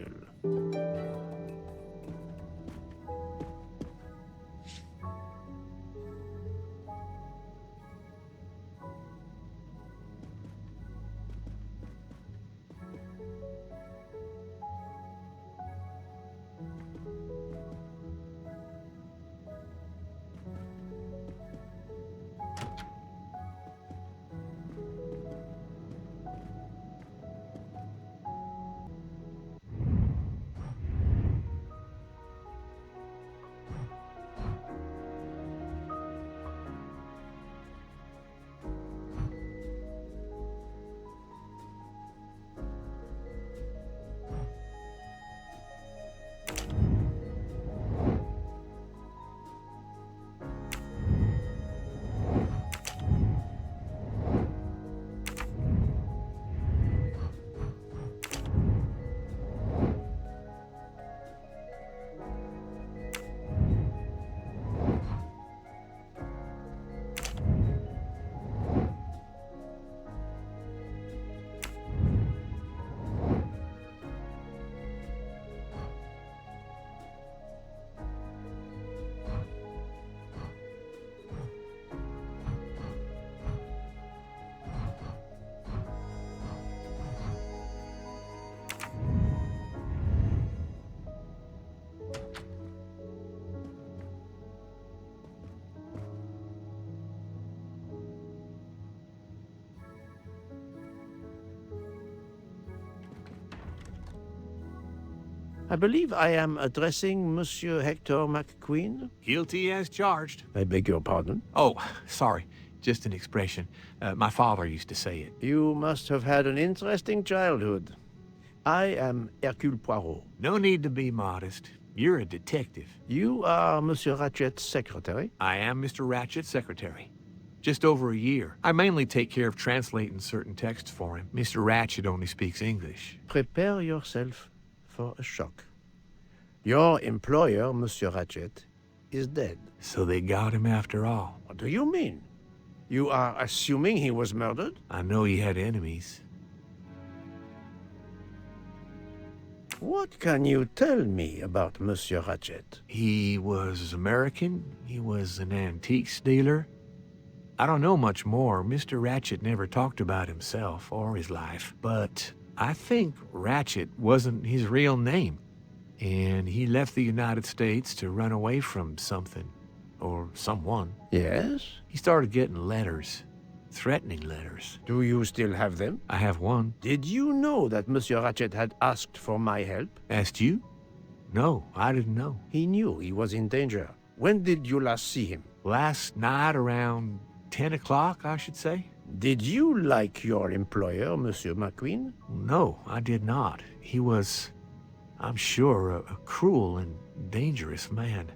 I believe I am addressing Monsieur Hector McQueen. Guilty as charged. I beg your pardon. Oh, sorry. Just an expression. My father used to say it. You must have had an interesting childhood. I am Hercule Poirot. No need to be modest. You're a detective. You are Monsieur Ratchet's secretary? I am Mr. Ratchet's secretary. Just over a year. I mainly take care of translating certain texts for him. Mr. Ratchet only speaks English. Prepare yourself for a shock. Your employer, Monsieur Ratchet, is dead. So they got him after all. What do you mean? You are assuming he was murdered? I know he had enemies. What can you tell me about Monsieur Ratchet? He was American. He was an antiques dealer. I don't know much more. Mr. Ratchet never talked about himself or his life, but I think Ratchet wasn't his real name, and he left the United States to run away from something, or someone. Yes? He started getting letters, threatening letters. Do you still have them? I have one. Did you know that Monsieur Ratchet had asked for my help? Asked you? No, I didn't know. He knew he was in danger. When did you last see him? Last night around 10 o'clock, I should say. Did you like your employer, Monsieur McQueen? No, I did not. He was, I'm sure, a cruel and dangerous man.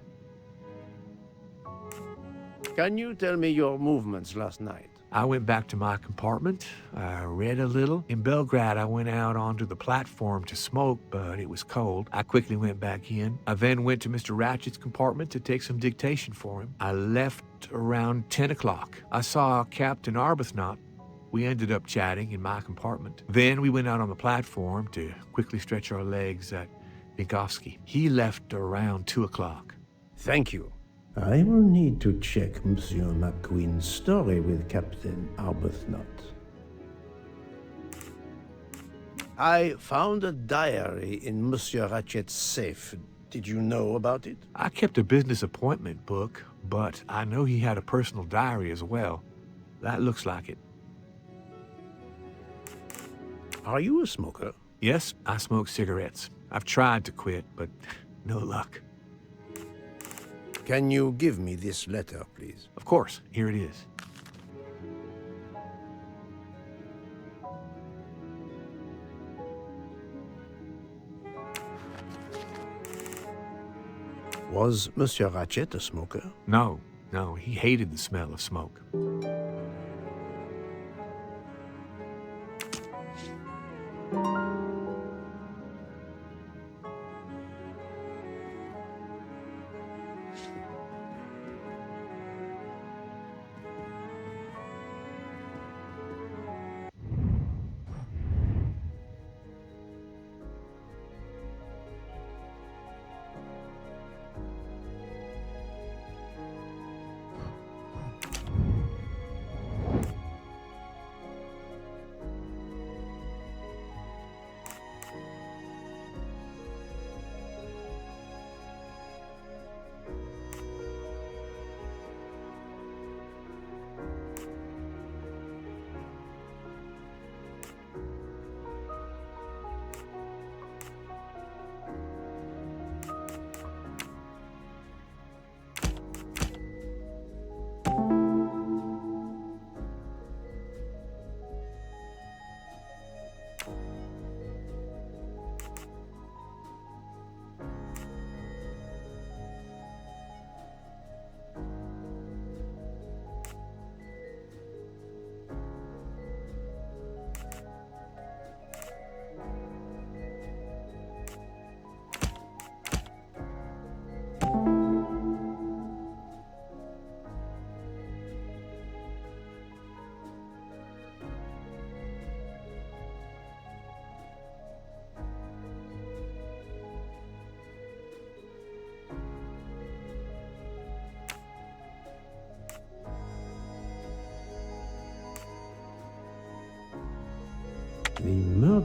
Can you tell me your movements last night? I went back to my compartment. I read a little. In Belgrade, I went out onto the platform to smoke, but it was cold. I quickly went back in. I then went to Mr. Ratchet's compartment to take some dictation for him. I left around 10 o'clock. I saw Captain Arbuthnot. We ended up chatting in my compartment. Then we went out on the platform to quickly stretch our legs at Vinkovsky. He left around 2 o'clock. Thank you. I will need to check Monsieur McQueen's story with Captain Arbuthnot. I found a diary in Monsieur Ratchet's safe. Did you know about it? I kept a business appointment book, but I know he had a personal diary as well. That looks like it. Are you a smoker? Yes, I smoke cigarettes. I've tried to quit, but no luck. Can you give me this letter, please? Of course, here it is. Was Monsieur Ratchet a smoker? No, he hated the smell of smoke.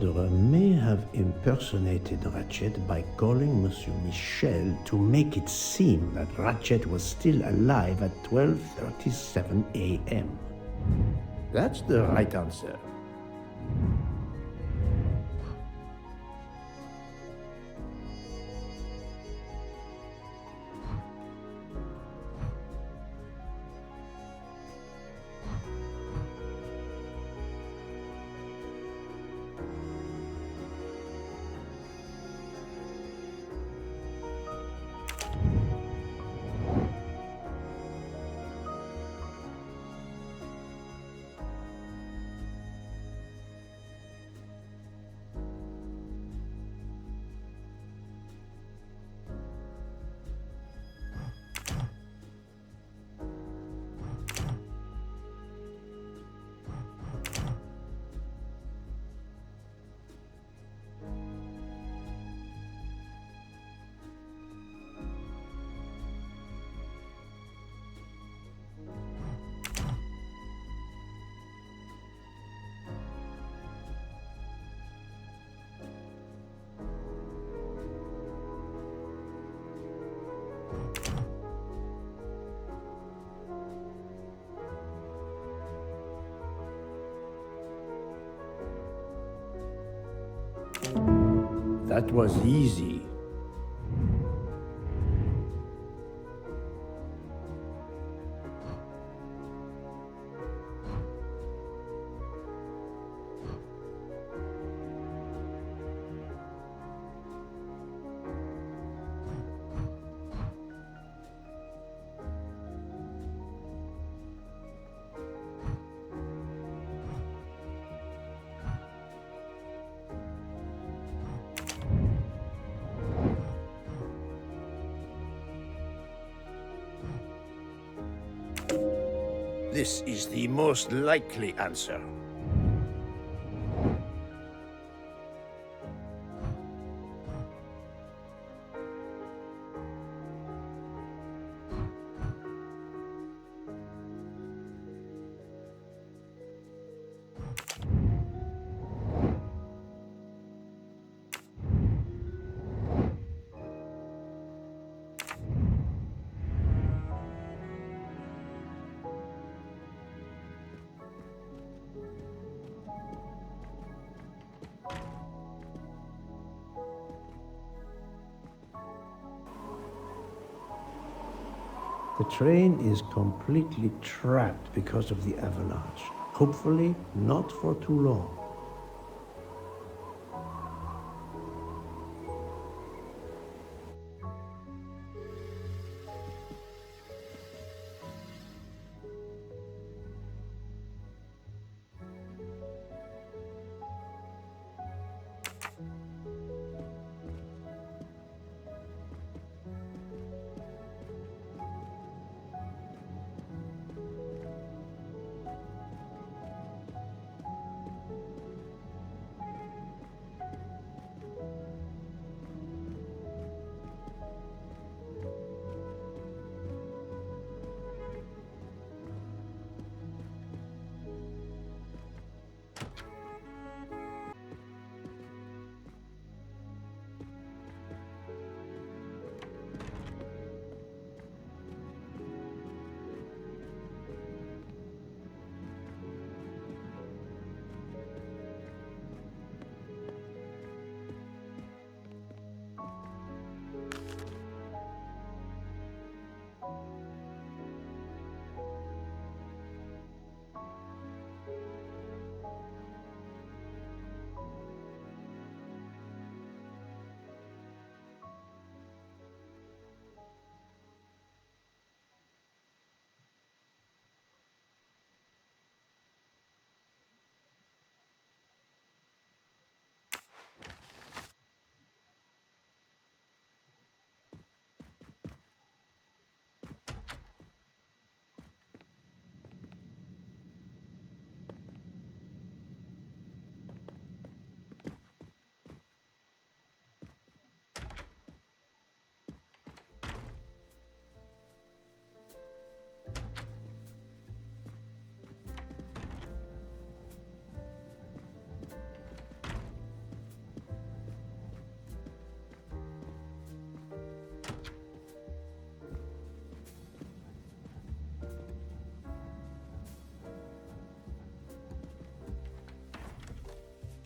murderer may have impersonated Ratchet by calling Monsieur Michel to make it seem that Ratchet was still alive at 12:37 a.m. That's the right answer. That was easy. This is the most likely answer. The train is completely trapped because of the avalanche. Hopefully, not for too long.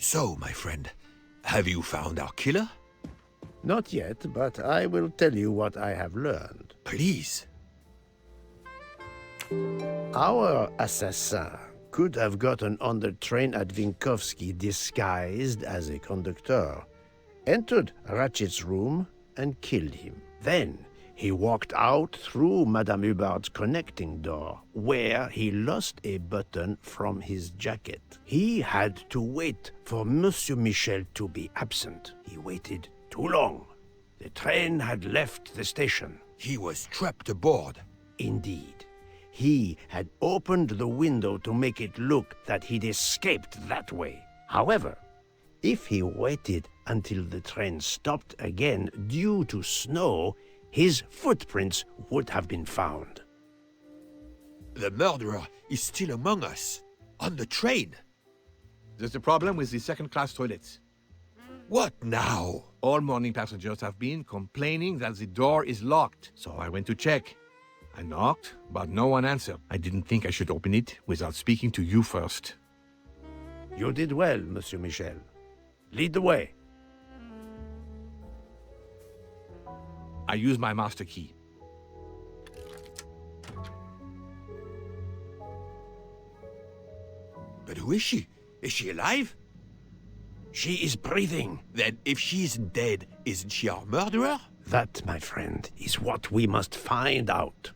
So, my friend, have you found our killer? Not yet, but I will tell you what I have learned. Please. Our assassin could have gotten on the train at Vinkovsky disguised as a conductor, entered Ratchet's room, and killed him. Then he walked out through Madame Hubbard's connecting door, where he lost a button from his jacket. He had to wait for Monsieur Michel to be absent. He waited too long. The train had left the station. He was trapped aboard. Indeed. He had opened the window to make it look that he'd escaped that way. However, if he waited until the train stopped again due to snow, his footprints would have been found. The murderer is still among us, on the train. There's a problem with the second-class toilets. What now? All morning passengers have been complaining that the door is locked, so I went to check. I knocked, but no one answered. I didn't think I should open it without speaking to you first. You did well, Monsieur Michel. Lead the way. I used my master key. But who is she? Is she alive? She is breathing. Then if she isn't dead, isn't she our murderer? That, my friend, is what we must find out.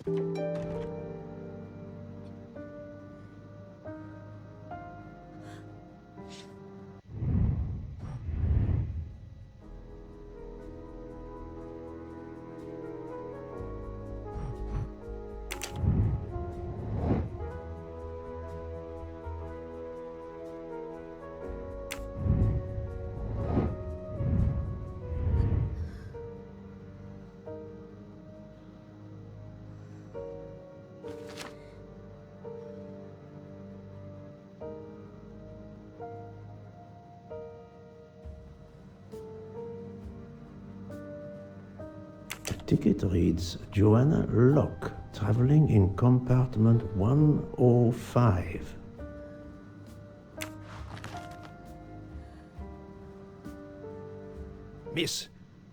The ticket reads Joanna Locke, traveling in compartment 105. Miss,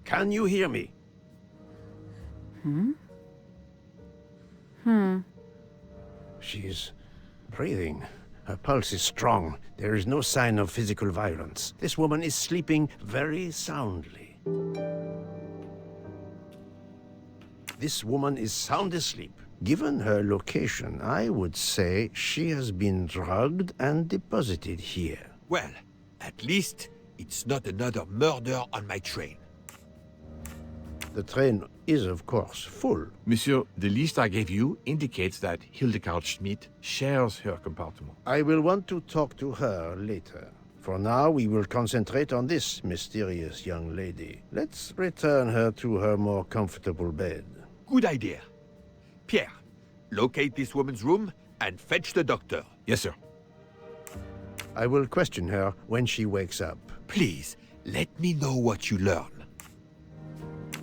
can you hear me? She's breathing. Her pulse is strong. There is no sign of physical violence. This woman is sleeping very soundly. This woman is sound asleep. Given her location, I would say she has been drugged and deposited here. Well, at least it's not another murder on my train. The train is, of course, full. Monsieur, the list I gave you indicates that Hildegard Schmidt shares her compartment. I will want to talk to her later. For now, we will concentrate on this mysterious young lady. Let's return her to her more comfortable bed. Good idea. Pierre, locate this woman's room and fetch the doctor. Yes, sir. I will question her when she wakes up. Please, let me know what you learn.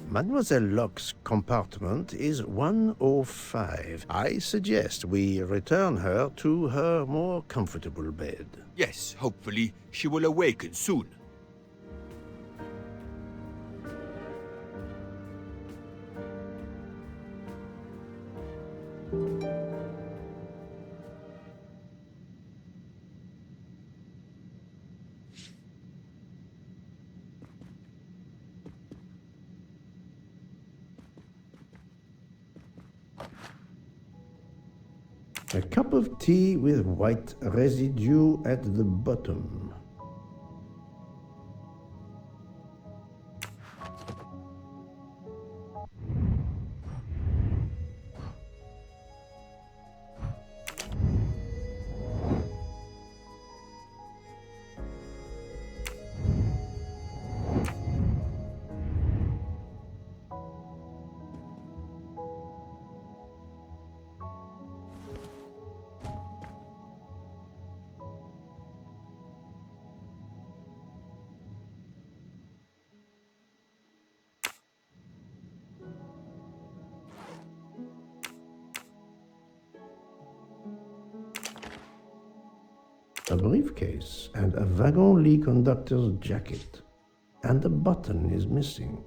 Mademoiselle Locke's compartment is 105. I suggest we return her to her more comfortable bed. Yes, hopefully she will awaken soon. A cup of tea with white residue at the bottom. a briefcase and a wagon-lit conductor's jacket. And the button is missing.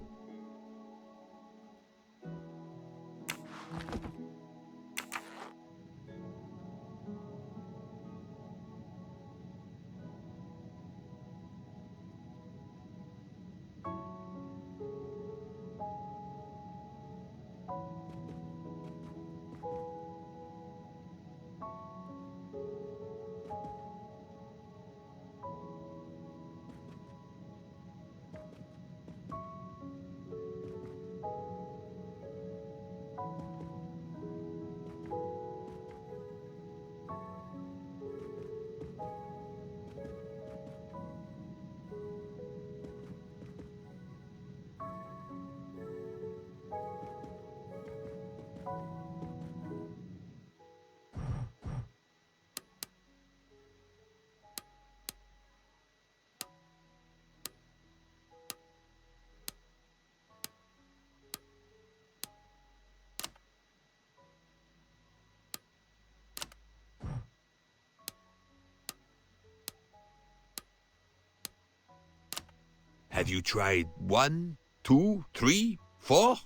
Have you tried 1, 2, 3, 4?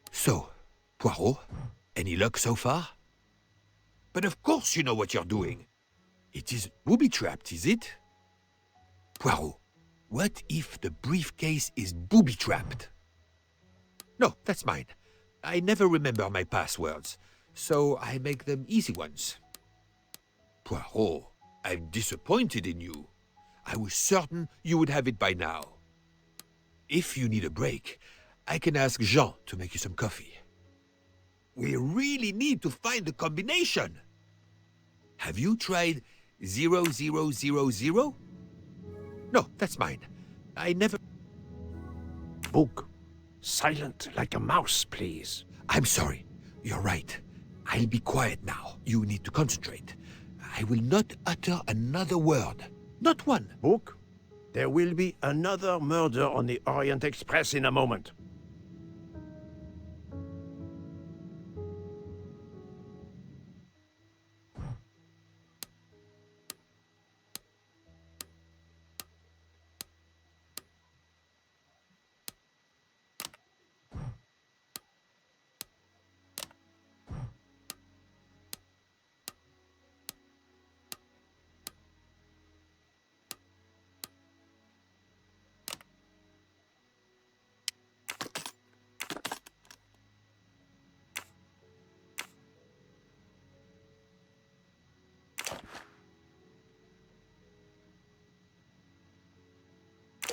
So, Poirot, any luck so far? But of course you know what you're doing. It is booby-trapped, is it? Poirot, what if the briefcase is booby-trapped? No, that's mine. I never remember my passwords, so I make them easy ones. Poirot, I'm disappointed in you. I was certain you would have it by now. If you need a break, I can ask Jean to make you some coffee. We really need to find the combination. Have you tried 0000? No, that's mine. I never... Book. Silent like a mouse, please. I'm sorry. You're right. I'll be quiet now. You need to concentrate. I will not utter another word. Not one. Book, there will be another murder on the Orient Express in a moment.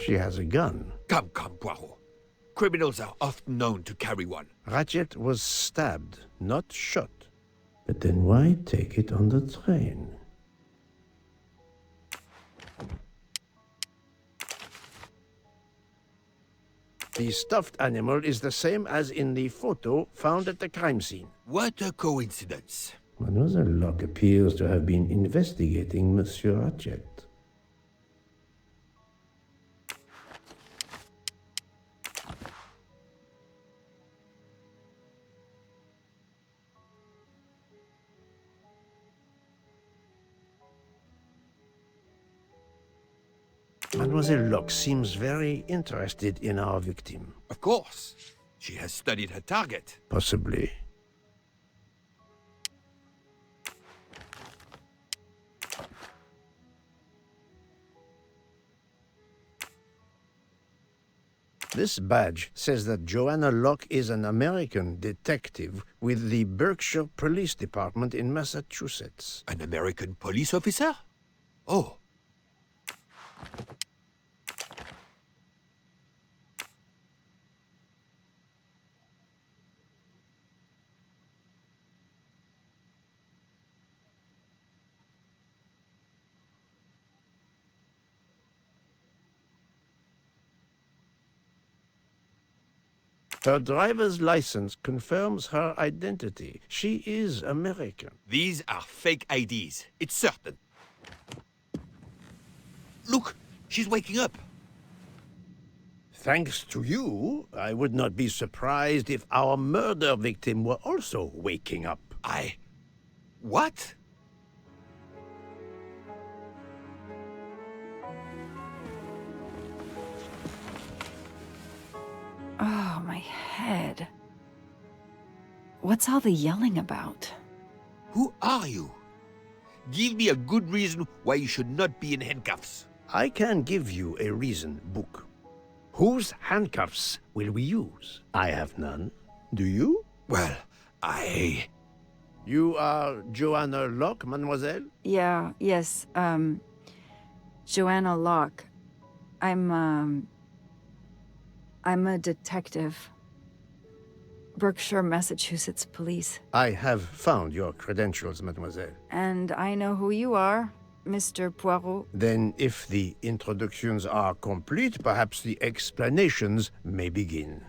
She has a gun. Come, Poirot. Criminals are often known to carry one. Ratchet was stabbed, not shot. But then why take it on the train? The stuffed animal is the same as in the photo found at the crime scene. What a coincidence. Mademoiselle Locke appears to have been investigating Monsieur Ratchet. Mademoiselle Locke seems very interested in our victim. Of course. She has studied her target. Possibly. This badge says that Joanna Locke is an American detective with the Berkshire Police Department in Massachusetts. An American police officer? Oh. Her driver's license confirms her identity. She is American. These are fake IDs. It's certain. Look, she's waking up. Thanks to you, I would not be surprised if our murder victim were also waking up. What? Oh, my head. What's all the yelling about? Who are you? Give me a good reason why you should not be in handcuffs. I can give you a reason, Book. Whose handcuffs will we use? I have none. Do you? Well, You are Joanna Locke, mademoiselle? Yes, Joanna Locke. I'm a detective. Berkshire, Massachusetts Police. I have found your credentials, mademoiselle. And I know who you are, Mr. Poirot. Then, if the introductions are complete, perhaps the explanations may begin.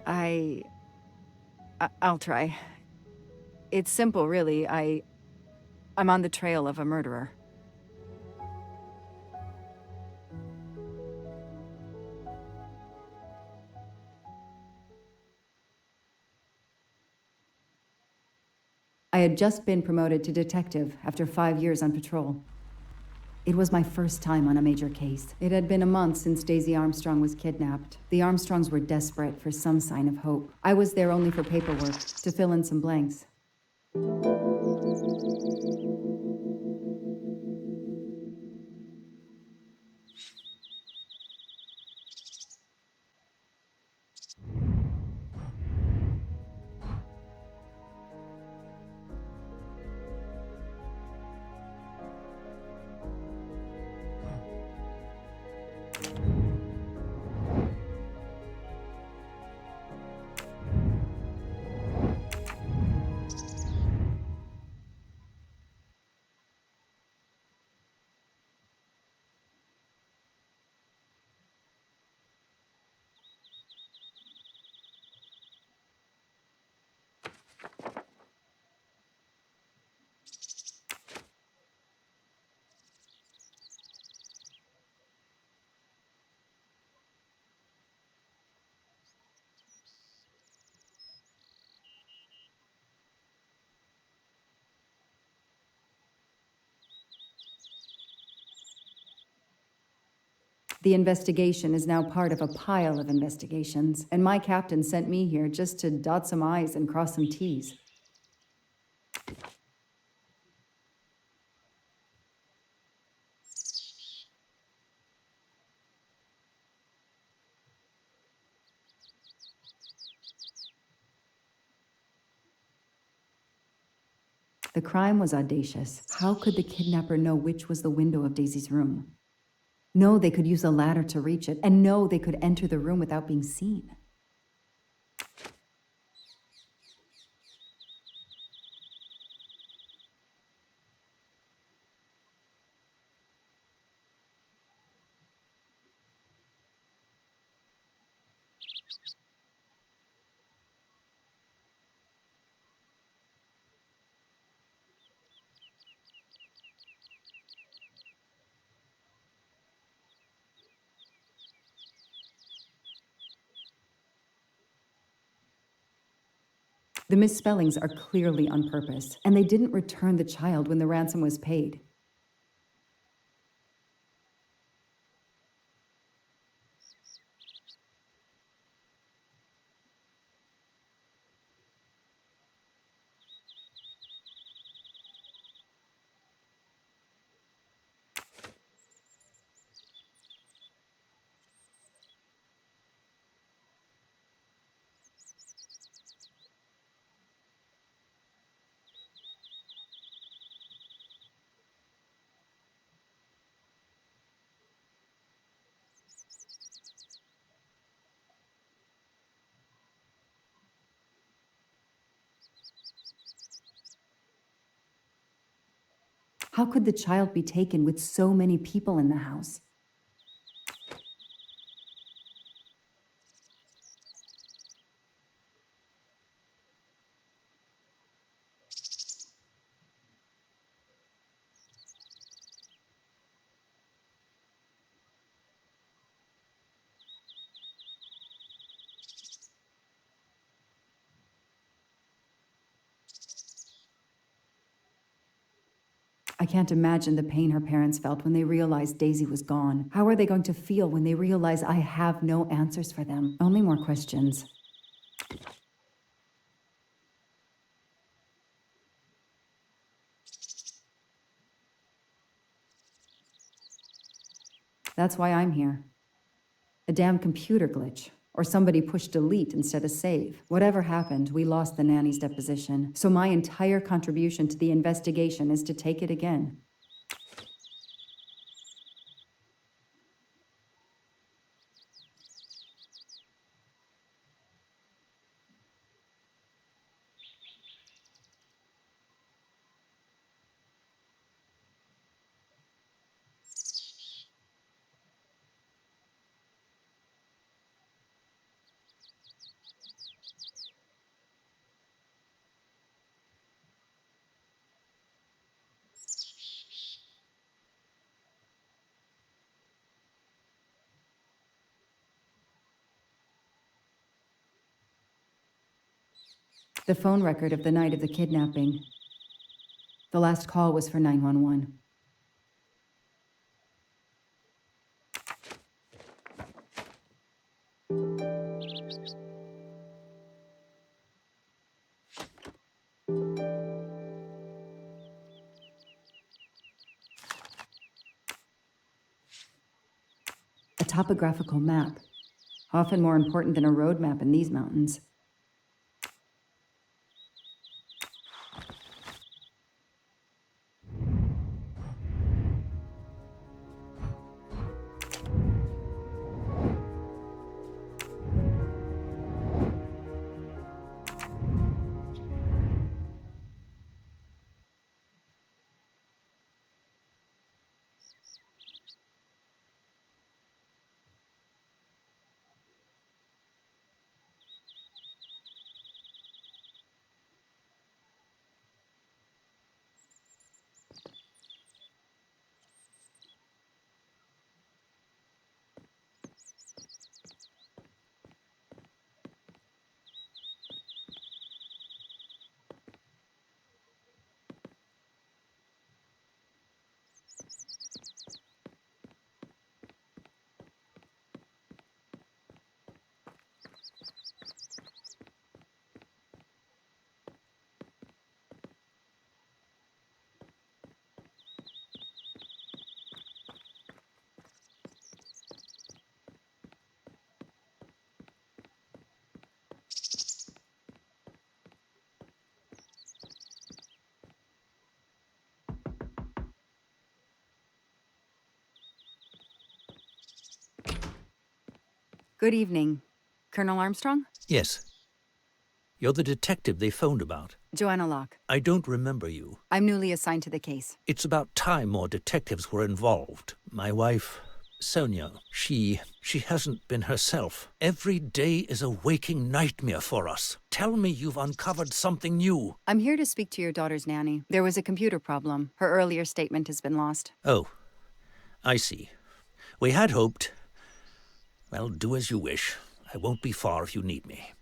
I'll try. It's simple, really. I'm on the trail of a murderer. I had just been promoted to detective after 5 years on patrol. It was my first time on a major case. It had been a month since Daisy Armstrong was kidnapped. The Armstrongs were desperate for some sign of hope. I was there only for paperwork, to fill in some blanks. The investigation is now part of a pile of investigations, and my captain sent me here just to dot some I's and cross some T's. The crime was audacious. How could the kidnapper know which was the window of Daisy's room? No, they could use a ladder to reach it, and no, they could enter the room without being seen. The misspellings are clearly on purpose, and they didn't return the child when the ransom was paid. How could the child be taken with so many people in the house? I can't imagine the pain her parents felt when they realized Daisy was gone. How are they going to feel when they realize I have no answers for them? Only more questions. That's why I'm here. A damn computer glitch. Or somebody pushed delete instead of save. Whatever happened, we lost the nanny's deposition. So my entire contribution to the investigation is to take it again. The phone record of the night of the kidnapping. The last call was for 911. A topographical map. Often more important than a road map in these mountains. Good evening. Colonel Armstrong? Yes. You're the detective they phoned about. Joanna Locke. I don't remember you. I'm newly assigned to the case. It's about time more detectives were involved. My wife, Sonia, she hasn't been herself. Every day is a waking nightmare for us. Tell me you've uncovered something new. I'm here to speak to your daughter's nanny. There was a computer problem. Her earlier statement has been lost. Oh, I see. We had hoped. Well, do as you wish. I won't be far if you need me.